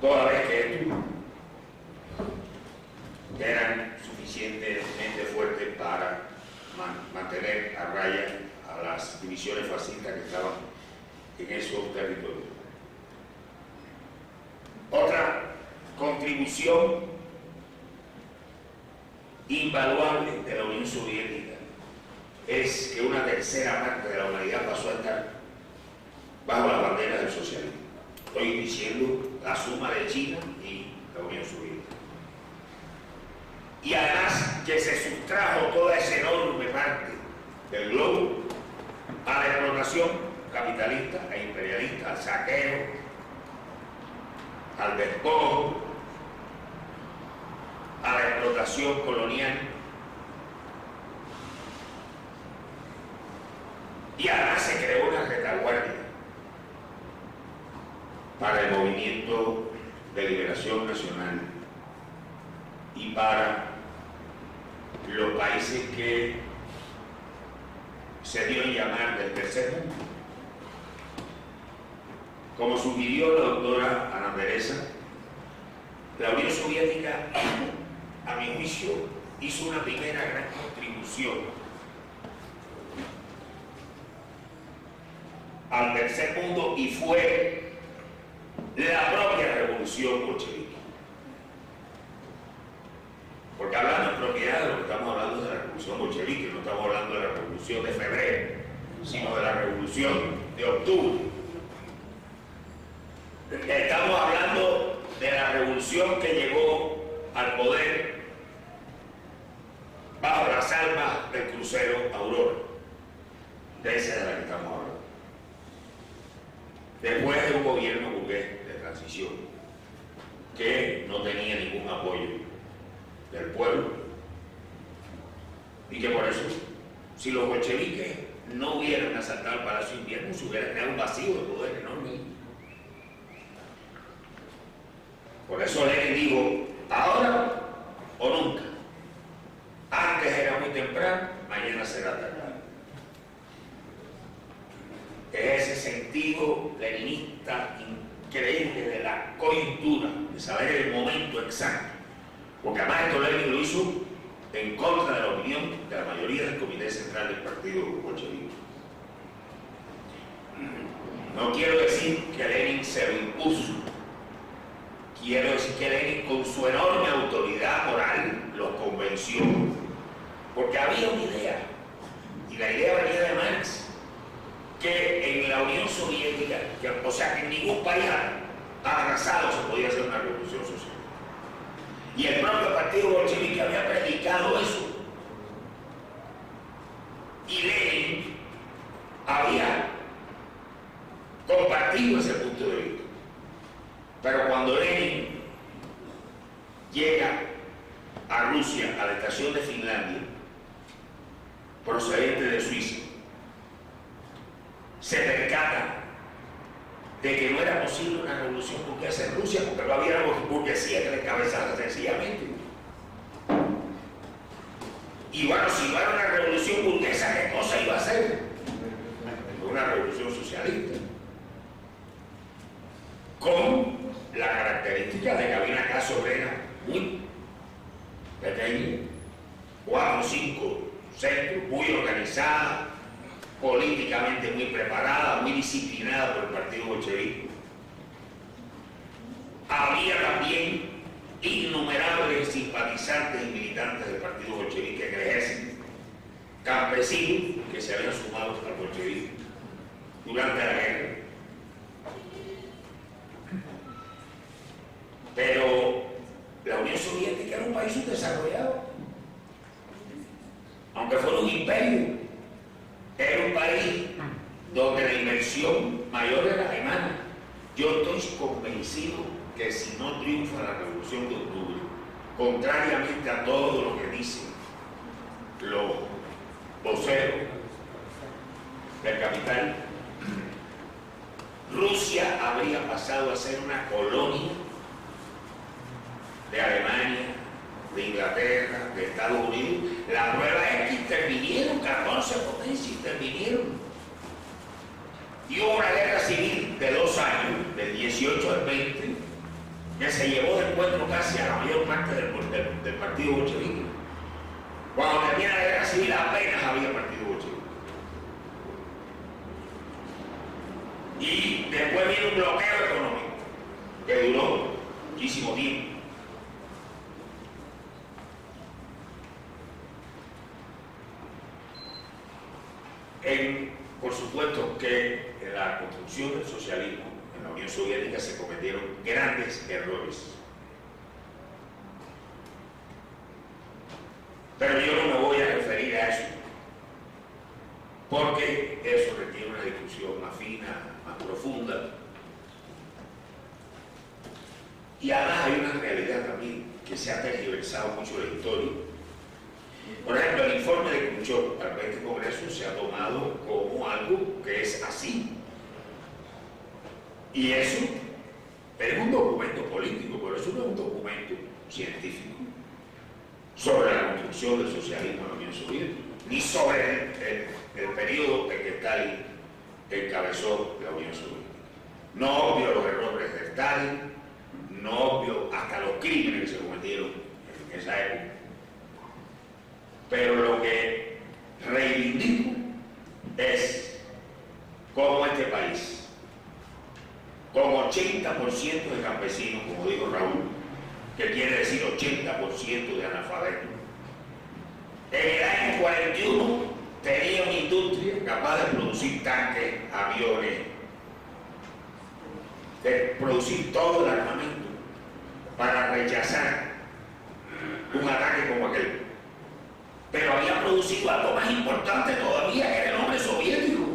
toda vez que estos eran suficientemente fuertes para mantener a raya a las divisiones fascistas que estaban en esos territorios. Otra contribución invaluable de la Unión Soviética es que una tercera parte de la humanidad pasó a estar bajo la bandera del socialismo. Estoy diciendo la suma de China y la Unión Soviética. Y además que se sustrajo toda esa enorme parte del globo a la explotación capitalista e imperialista, al saqueo, al despojo, a la explotación colonial. Y además se creó una retaguardia para el movimiento de liberación nacional y para los países que se dio en llamar del tercer mundo. Como sugirió la doctora Ana Teresa, la Unión Soviética, a mi juicio, hizo una primera gran contribución al tercer mundo y fue la propia revolución bolchevique. Porque hablando en propiedad de lo que estamos hablando es de la revolución bolchevique, no estamos hablando de la revolución de febrero, sino de la revolución de octubre. Estamos hablando de la revolución que llegó al poder bajo las armas del crucero Aurora. De esa es de la que estamos hablando. Después de un gobierno burgués de transición que no tenía ningún apoyo del pueblo y que por eso, si los bolcheviques no hubieran asaltado el Palacio de Invierno, se hubiera creado un vacío de poder enorme. Por eso Lenin dijo, ahora o nunca. Antes era muy temprano, mañana será tarde. Es ese sentido leninista increíble de la coyuntura, de saber el momento exacto. Porque además esto Lenin lo hizo en contra de la opinión de la mayoría del Comité Central del Partido Bolchevique. No quiero decir que Lenin se lo impuso. Quiero decir que Lenin, con su enorme autoridad moral, los convenció. Porque había una idea, y la idea venía de Marx, que en la Unión Soviética, o sea, que en ningún país atrasado se podía hacer una revolución social. Y el propio Partido Bolchevique había predicado eso. Y Lenin había compartido ese punto de vista. Pero cuando Lenin llega a Rusia, a la estación de Finlandia, procedente de Suiza, se percata de que no era posible una revolución burguesa en Rusia porque no había burguesía que le encabezara sencillamente. Y bueno, si no era una revolución burguesa, ¿qué cosa iba a ser? Una revolución socialista. Con la característica de que había una clase obrera muy pequeña, 4 o 5 centros, muy organizada, políticamente muy preparada, muy disciplinada por el Partido Bolchevique. Había también innumerables simpatizantes y militantes del Partido Bolchevique en el ejército, campesinos que se habían sumado al bolchevique durante la guerra. Pero la Unión Soviética era un país subdesarrollado, aunque fuera un imperio. Era un país donde la inversión mayor era alemana. Yo estoy convencido que si no triunfa la Revolución de Octubre, contrariamente a todo lo que dicen los voceros del capital, Rusia habría pasado a ser una colonia de Alemania, de Inglaterra, de Estados Unidos. La prueba es que intervinieron 14 potencias, intervinieron. Y hubo una guerra civil de 2 años, del 18 al 20, que se llevó de encuentro casi a la mayor parte del Partido Bolchevique. Cuando termina la guerra civil apenas había Partido Bolchevique. Y después vino un bloqueo económico que duró muchísimo tiempo. Por supuesto que en la construcción del socialismo en la Unión Soviética se cometieron grandes errores. Pero yo no me voy a referir a eso, porque eso requiere una discusión más fina, más profunda. Y además hay una realidad también que se ha tergiversado mucho la historia. Por ejemplo, el informe de Khrushchev para el 20 Congreso se ha tomado como algo que es así. Y eso es un documento político, pero eso no es un documento científico sobre la construcción del socialismo en la Unión Soviética, ni sobre el periodo en que Stalin encabezó la Unión Soviética. No obvio los errores de Stalin, no obvio hasta los crímenes que se cometieron en esa época. Pero lo que reivindico es cómo este país, con 80% de campesinos, como dijo Raúl, que quiere decir 80% de analfabetos, en el año 41 tenía una industria capaz de producir tanques, aviones, de producir todo el armamento para rechazar un ataque como aquel. Pero había producido algo más importante todavía, que era el hombre soviético.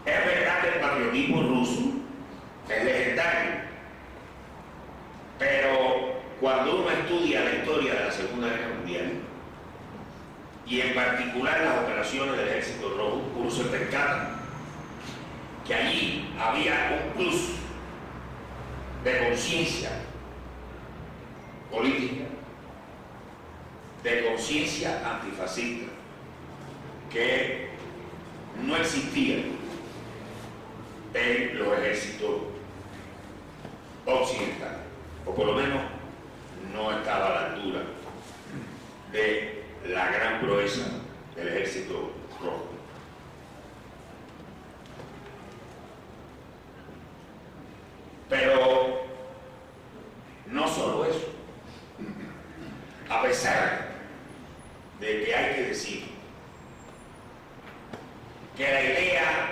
Es verdad que el patriotismo ruso es legendario, pero cuando uno estudia la historia de la Segunda Guerra Mundial, y en particular las operaciones del Ejército Rojo, uno se percata que allí había un plus de conciencia política, de conciencia antifascista, que no existía en los ejércitos occidentales, o por lo menos no estaba a la altura de la gran proeza del Ejército Rojo. Pero no solo eso, a pesar de que hay que decir que la idea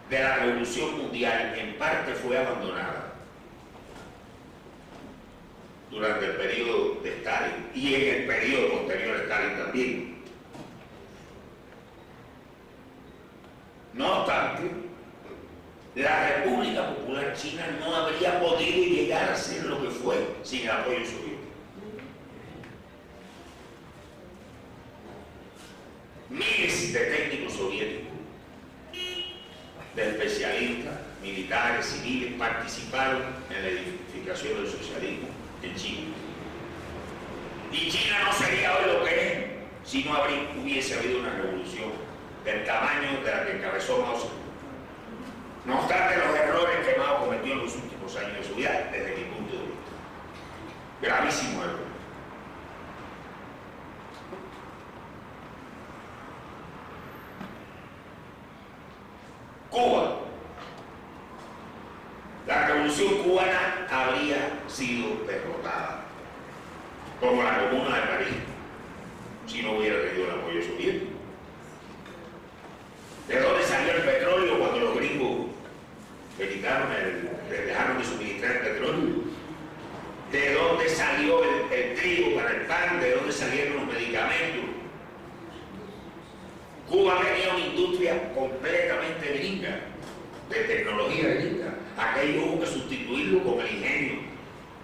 de la revolución mundial en parte fue abandonada durante el periodo de Stalin y en el periodo posterior a Stalin también. No obstante, la República Popular China no habría podido llegar a ser lo que fue sin el apoyo soviético. Miles de técnicos soviéticos, de especialistas, militares, civiles, participaron en la edificación del socialismo en China. Y China no sería hoy lo que es si no hubiese habido una revolución del tamaño de la que encabezó Mao Zedong. No obstante los errores que Mao cometió en los últimos años de su vida, desde mi punto de vista. Gravísimo error. Cuba. La revolución cubana habría sido derrotada, como la Comuna de París, si no hubiera tenido el apoyo soviético. ¿De dónde salió el petróleo cuando los gringos les dejaron de suministrar el petróleo? ¿De dónde salió el trigo para el pan? ¿De dónde salieron los medicamentos? Cuba tenía una industria completamente gringa, de tecnología gringa. Aquello hubo que sustituirlo con el ingenio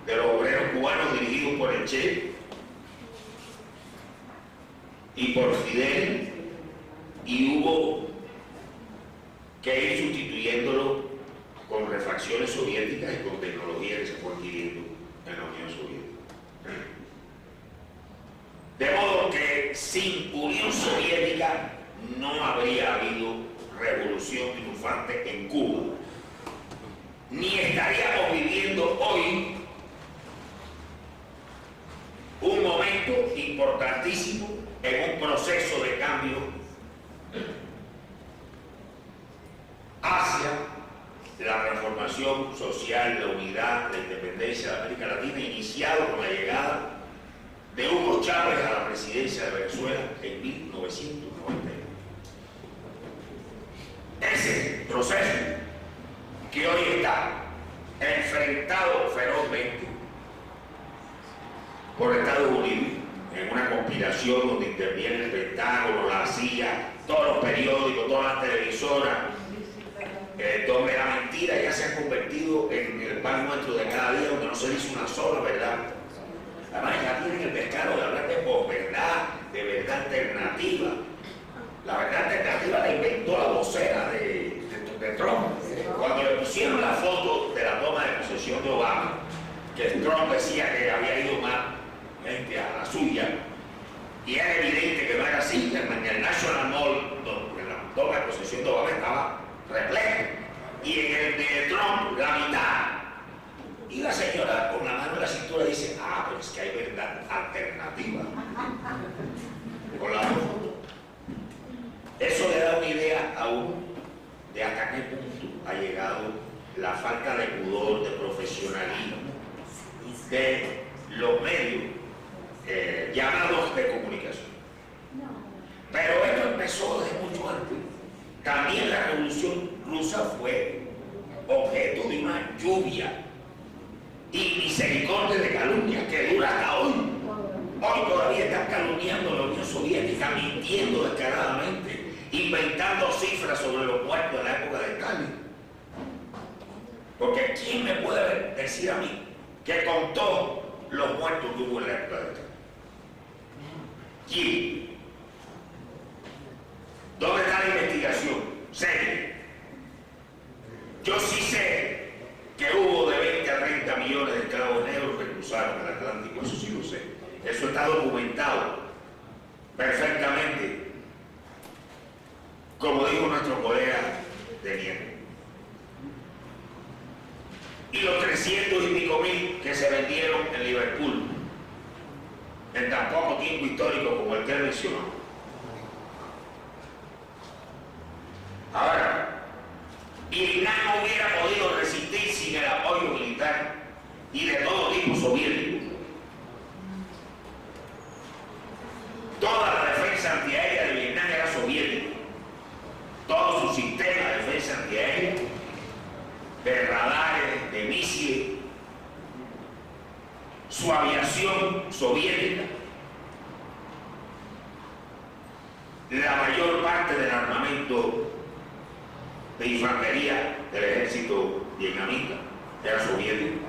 de los obreros cubanos dirigidos por el Che y por Fidel, y hubo que ir sustituyéndolo con refacciones soviéticas y con tecnología que se fue adquiriendo en la Unión Soviética. De modo que sin Unión Soviética no habría habido revolución triunfante en Cuba, ni estaríamos viviendo hoy un momento importantísimo en un proceso de cambio hacia la transformación social, la unidad, la independencia de América Latina, iniciado con la llegada de Hugo Chávez a la presidencia de Venezuela en 1991. Ese proceso que hoy está enfrentado ferozmente por Estados Unidos en una conspiración donde interviene el Pentágono, la CIA, todos los periódicos, todas las televisoras, donde la mentira ya se ha convertido en el pan nuestro de cada día, donde no se dice una sola verdad. Además ya tienen el descaro de hablar de posverdad, de verdad alternativa. La verdad alternativa la inventó la vocera de Trump. Cuando le pusieron la foto de la toma de posesión de Obama, que Trump decía que había ido más gente a la suya, y era evidente que no era así, en el National Mall, donde la toma de posesión de Obama estaba repleto, y en el de Trump la mitad. Y la señora con la mano en la cintura dice, pero es que hay verdad alternativa. Con la foto. Eso le da una idea aún de hasta qué punto ha llegado la falta de pudor, de profesionalismo de los medios llamados de comunicación. Pero esto empezó desde mucho antes. También la Revolución Rusa fue objeto de una lluvia y misericordia de calumnias que dura hasta hoy. Hoy todavía están calumniando a la Unión Soviética, mintiendo descaradamente, inventando cifras sobre los muertos de la época de Stalin. Porque ¿quién me puede decir a mí que contó los muertos que hubo en la época de Stalin? ¿Quién? ¿Dónde está la investigación seria? Yo sí sé que hubo de 20 a 30 millones de esclavos negros que cruzaron el Atlántico, eso sí lo sé. Eso está documentado perfectamente, como dijo nuestro colega de Nieto. Y los 300 y pico mil que se vendieron en Liverpool en tan poco tiempo histórico como el que él mencionó. Ahora, Irán no hubiera podido resistir sin el apoyo militar y de todo tipo soviético. Toda la defensa antiaérea de Vietnam era soviética. Todo su sistema de defensa antiaérea, de radares, de misiles, su aviación soviética, la mayor parte del armamento de infantería del ejército vietnamita era soviético.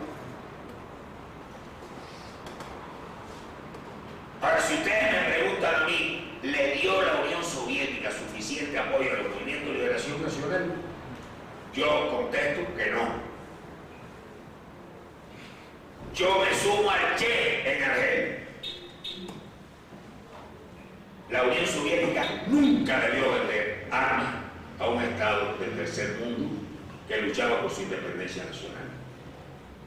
Ahora, si ustedes me preguntan a mí, ¿le dio la Unión Soviética suficiente apoyo al movimiento de liberación nacional? Yo contesto que no. Yo me sumo al Che en Argelia. La Unión Soviética nunca debió vender armas a un Estado del tercer mundo que luchaba por su independencia nacional.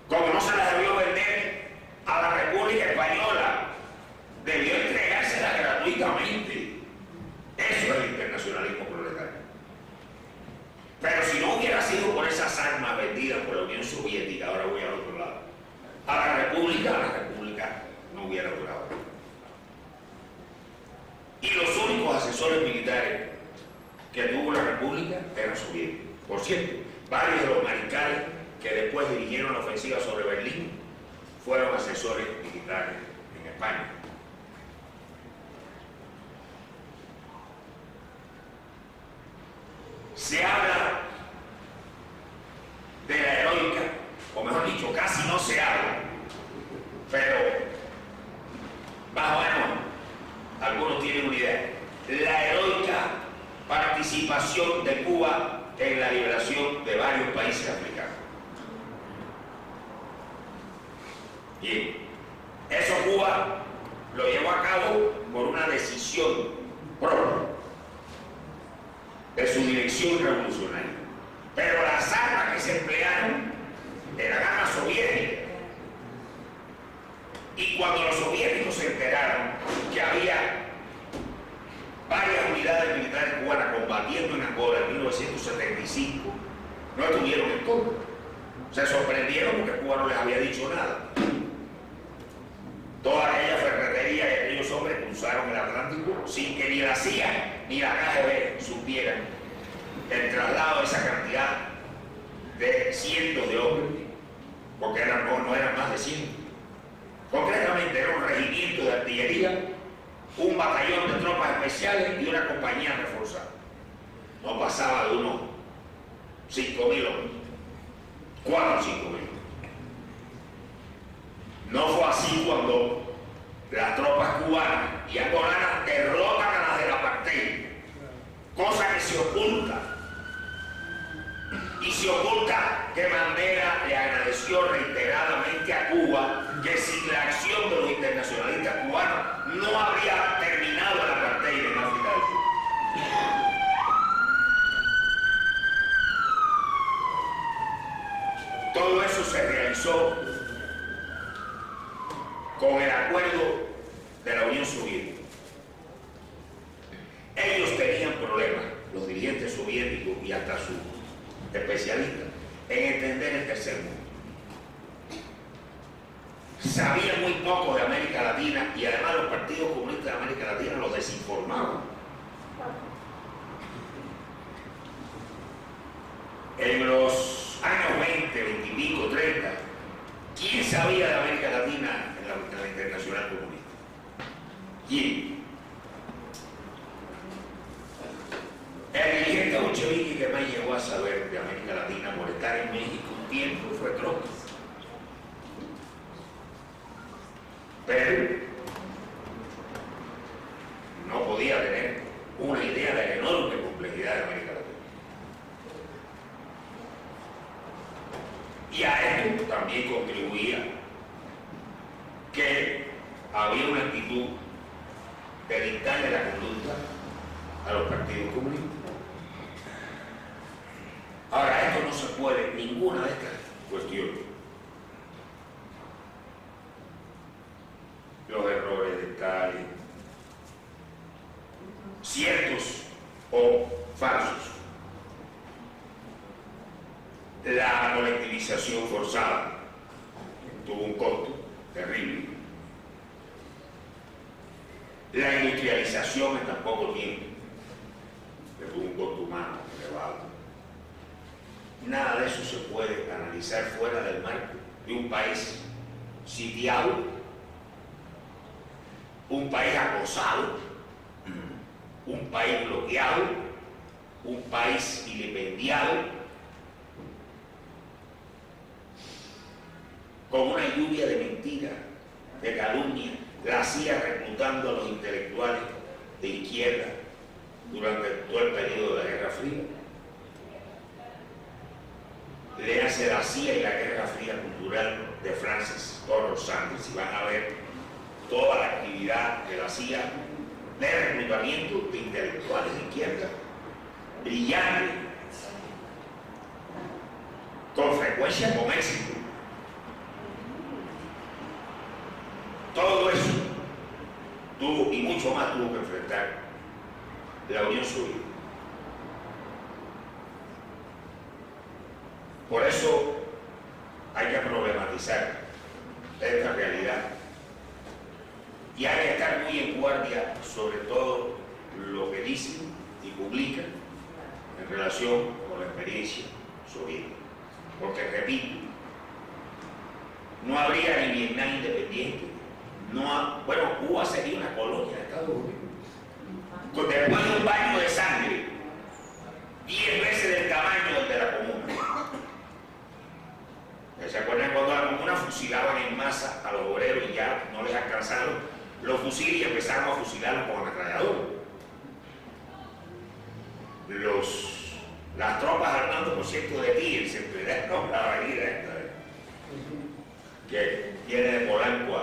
Como no se las debió vender a la República Española, debió entregársela gratuitamente. Eso es el internacionalismo proletario. Pero si no hubiera sido por esas armas vendidas por la Unión Soviética, ahora voy al otro lado, a la República no hubiera durado. Y los únicos asesores militares que tuvo la República eran soviéticos. Por cierto, varios de los mariscales que después dirigieron la ofensiva sobre Berlín fueron asesores militares en España. Se habla de la heroica, o mejor dicho, casi no se habla, pero más o menos algunos tienen una idea. La heroica participación de Cuba en la liberación de varios países africanos. Bien, eso Cuba lo llevó a cabo por una decisión propia de su dirección revolucionaria. Pero las armas que se emplearon eran armas soviéticas. Y cuando los soviéticos se enteraron que había varias unidades militares cubanas combatiendo en Angola en 1975, no estuvieron en contra. Se sorprendieron porque Cuba no les había dicho nada. Toda aquella ferretería y aquellos hombres cruzaron el Atlántico sin que ni la CIA ni la KGB supieran el traslado de esa cantidad de cientos de hombres, porque no eran más de 100. Concretamente era un regimiento de artillería, un batallón de tropas especiales y una compañía reforzada. No pasaba de unos 5.000 hombres, 4 o 5.000. No fue así cuando las tropas cubanas y angolanas derrotan a las del apartheid, cosa que se oculta. Y se oculta que Mandela le agradeció reiteradamente a Cuba que sin la acción de los internacionalistas cubanos no habría terminado el apartheid en África del Sur. Todo eso se realizó con el acuerdo de la Unión Soviética. Ellos tenían problemas, los dirigentes soviéticos y hasta sus especialistas, en entender el tercer mundo. Sabían muy poco de América Latina y además los partidos comunistas de América Latina los desinformaban En los años 20, 20 y pico, 30, ¿quién sabía de América Latina en la Internacional Comunista? ¿Quién? El dirigente bolchevique que más llegó a saber de América Latina por estar en México un tiempo fue Trotsky. Pero no podía tener una idea de la enorme complejidad de América Latina. Y a esto también contribuía que había una actitud de dictarle la conducta a los partidos comunistas. Ahora, esto no se puede, ninguna de estas cuestiones, los errores de Stalin, ciertos o falsos, la colectivización forzada tuvo un costo terrible, la industrialización en tan poco tiempo que tuvo un costo humano elevado. Nada de eso se puede analizar fuera del marco de un país sitiado, un país acosado, un país bloqueado, un país vilipendiado, con una lluvia de mentiras, de calumnia, la CIA reclutando a los intelectuales de izquierda durante todo el periodo de la Guerra Fría. Léanse La CIA y la Guerra Fría Cultural de Francis Collor Sanders y van a ver toda la actividad de la CIA de reclutamiento de intelectuales de izquierda, brillantes, con frecuencia con éxito. Todo eso tuvo, y mucho más tuvo que enfrentar la Unión Soviética. Por eso hay que problematizar esta realidad y hay que estar muy en guardia sobre todo lo que dicen y publican en relación con la experiencia soviética. Porque, repito, no habría ni Vietnam independiente, bueno, Cuba sería una colonia de Estados Unidos. Después de un baño de sangre, 10 veces del tamaño del de la Comuna. ¿Se acuerdan cuando la Comuna fusilaban en masa a los obreros y ya no les alcanzaron los fusiles y empezaron a fusilarlos con ametralladores? Las tropas armando, por cierto, de tigres, la avenida esta, que viene de Polanco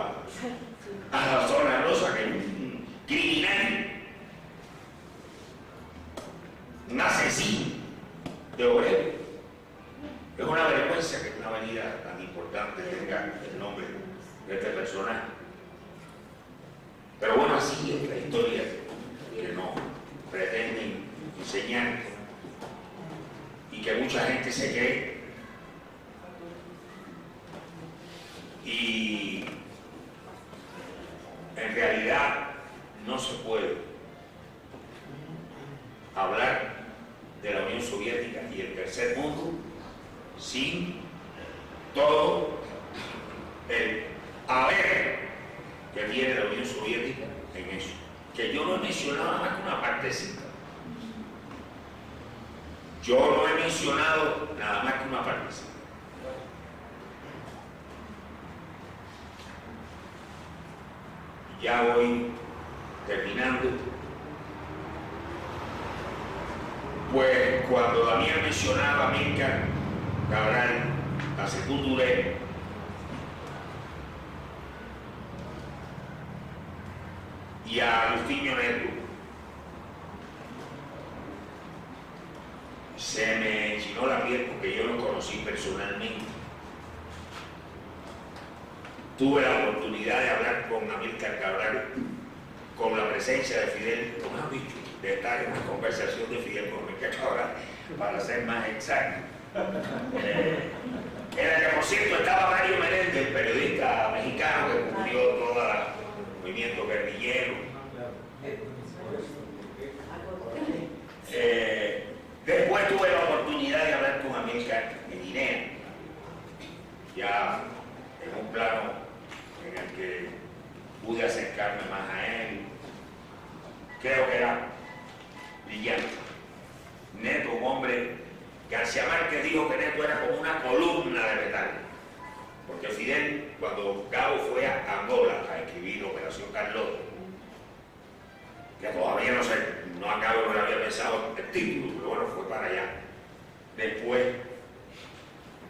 a la zona rosa, que es un criminal, un asesino de obreros. Es una vergüenza que una avenida tan importante tenga el nombre de este personaje. Pero bueno, así es la historia que nos pretenden enseñar y que mucha gente se cree. Y en realidad no se puede hablar de la Unión Soviética y el tercer mundo sin todo el haber que tiene la Unión Soviética en eso, que yo no he mencionado nada más que una partecita. Yo no he mencionado nada más que una partecita. Ya voy terminando. Pues cuando Damián mencionaba a Amílcar Cabral, a Sékou Touré, y a Agustín Neto, se me enchinó la piel porque yo los conocí personalmente. Tuve la oportunidad de hablar con Amílcar Cabral, con la presencia de Fidel, de estar en una conversación de Fidel con Amílcar Cabral, para ser más exacto. En la que, por cierto, estaba Mario Menéndez, el periodista mexicano que cubrió todo el movimiento guerrillero. Después tuve la oportunidad de hablar con Amílcar ya en un plano en el que pude acercarme más a él. Creo que era brillante. Neto, un hombre, García Márquez dijo que Neto era como una columna de metal. Porque Fidel, cuando Gabo fue a Angola a escribir Operación Carlota, que todavía no sé, no a Gabo no le había pensado el título, pero bueno, fue para allá. Después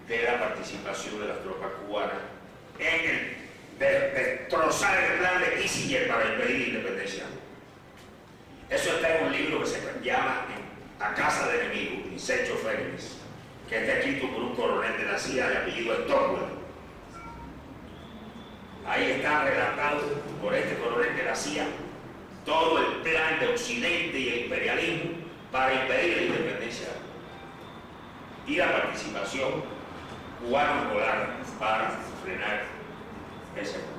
de la participación de las tropas cubanas en el destrozar el plan de Kissinger para impedir la independencia. Eso está en un libro que se llama A Casa de Enemigos, In Search of Enemies, que está escrito por un coronel de la CIA de apellido Stockwell. Ahí está relatado por este coronel de la CIA todo el plan de Occidente y el imperialismo para impedir la independencia y la participación cubano-angolana para frenar ese plan.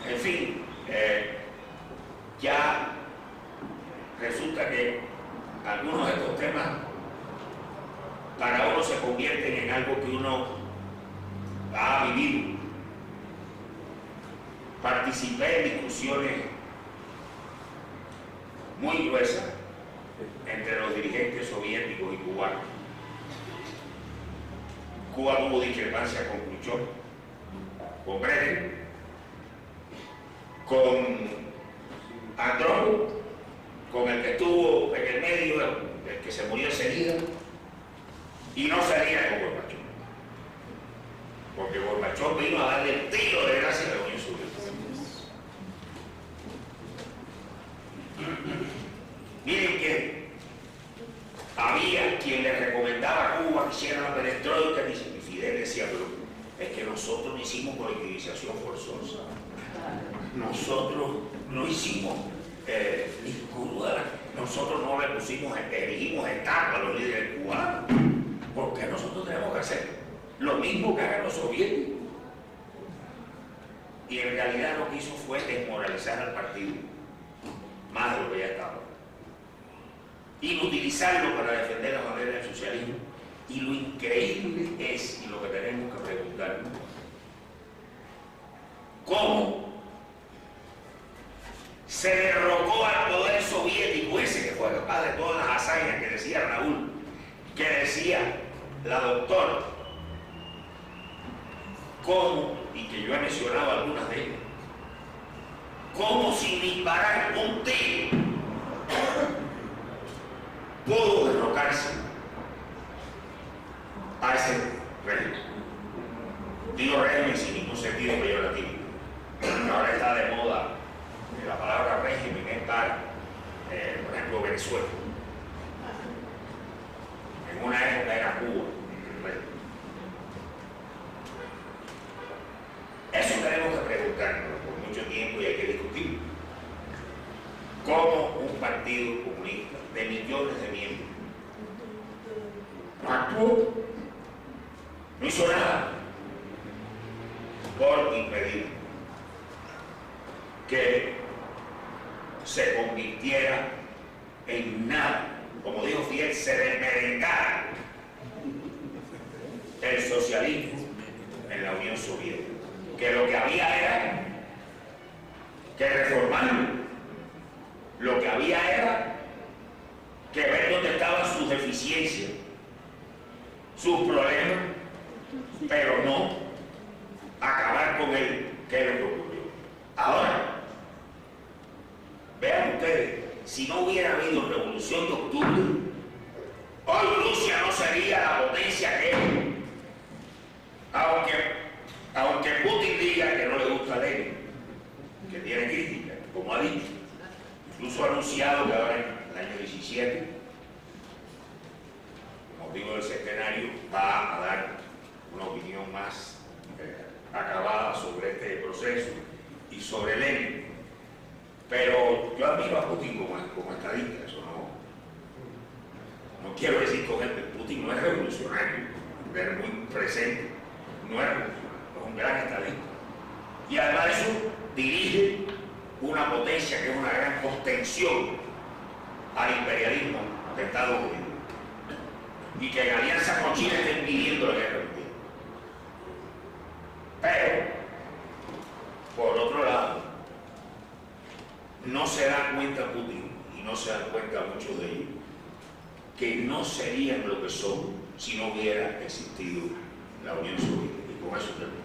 En fin, ya resulta que algunos de estos temas para uno se convierten en algo que uno ha vivido. Participé en discusiones muy gruesas entre los dirigentes soviéticos y cubanos. Cuba tuvo discrepancia con Khrushchev, con Brezhnev, con Andropov, con el que estuvo en el medio, el que se murió enseguida, y no salía con Gorbachev, porque Gorbachev vino a darle el tiro de gracia a la Unión Soviética. Miren que había quien le recomendaba a Cuba que hiciera la perestroika, y Fidel decía, pero es que nosotros no hicimos colectivización forzosa, nosotros no hicimos ninguna, nosotros no le pusimos, erigimos estatua a los líderes cubanos, porque nosotros tenemos que hacer lo mismo que hagan los soviéticos. Y en realidad lo que hizo fue desmoralizar al partido, más de lo que ya estaba, inutilizarlo para defender la bandera del socialismo. Y lo increíble es, y lo que tenemos que preguntarnos, ¿cómo se derrocó al poder soviético ese que fue capaz de todas las hazañas que decía Raúl, que decía la doctora? ¿Cómo? Y que yo he mencionado algunas de ellas. ¿Cómo sin disparar un tiro pudo derrocarse a ese régimen? Digo régimen sin ningún sentido peyorativo. Ahora está de moda la palabra régimen es para, por ejemplo, Venezuela. En una época era Cuba. Eso tenemos que preguntarnos por mucho tiempo y hay que discutirlo. ¿Cómo un partido comunista de millones de miembros no actuó, no hizo nada por impedir que se convirtiera en nada, como dijo Fidel, se desmerengara el socialismo en la Unión Soviética? Que lo que había era que reformarlo, lo que había era que ver dónde estaban sus deficiencias, sus problemas, pero no acabar con él, que es lo que ocurrió. Ahora, vean ustedes, si no hubiera habido revolución de octubre, hoy Rusia no sería la potencia que es. Aunque Putin diga que no le gusta a Lenin, que tiene crítica, como ha dicho, incluso ha anunciado que ahora en el año 17, con motivo del centenario, va a dar una opinión más acabada sobre este proceso y sobre Lenin. Pero yo admiro a Putin como estadista, eso no quiero decir con él, Putin no es revolucionario, es muy presente, no es revolucionario, es un gran estadista. Y además de eso, dirige una potencia que es una gran contención al imperialismo de Estados Unidos. y que en alianza con China estén pidiendo la guerra mundial. Pero, por otro lado, no se da cuenta Putin, y no se dan cuenta muchos de ellos, que no serían lo que son si no hubiera existido la Unión Soviética. Y con eso termino.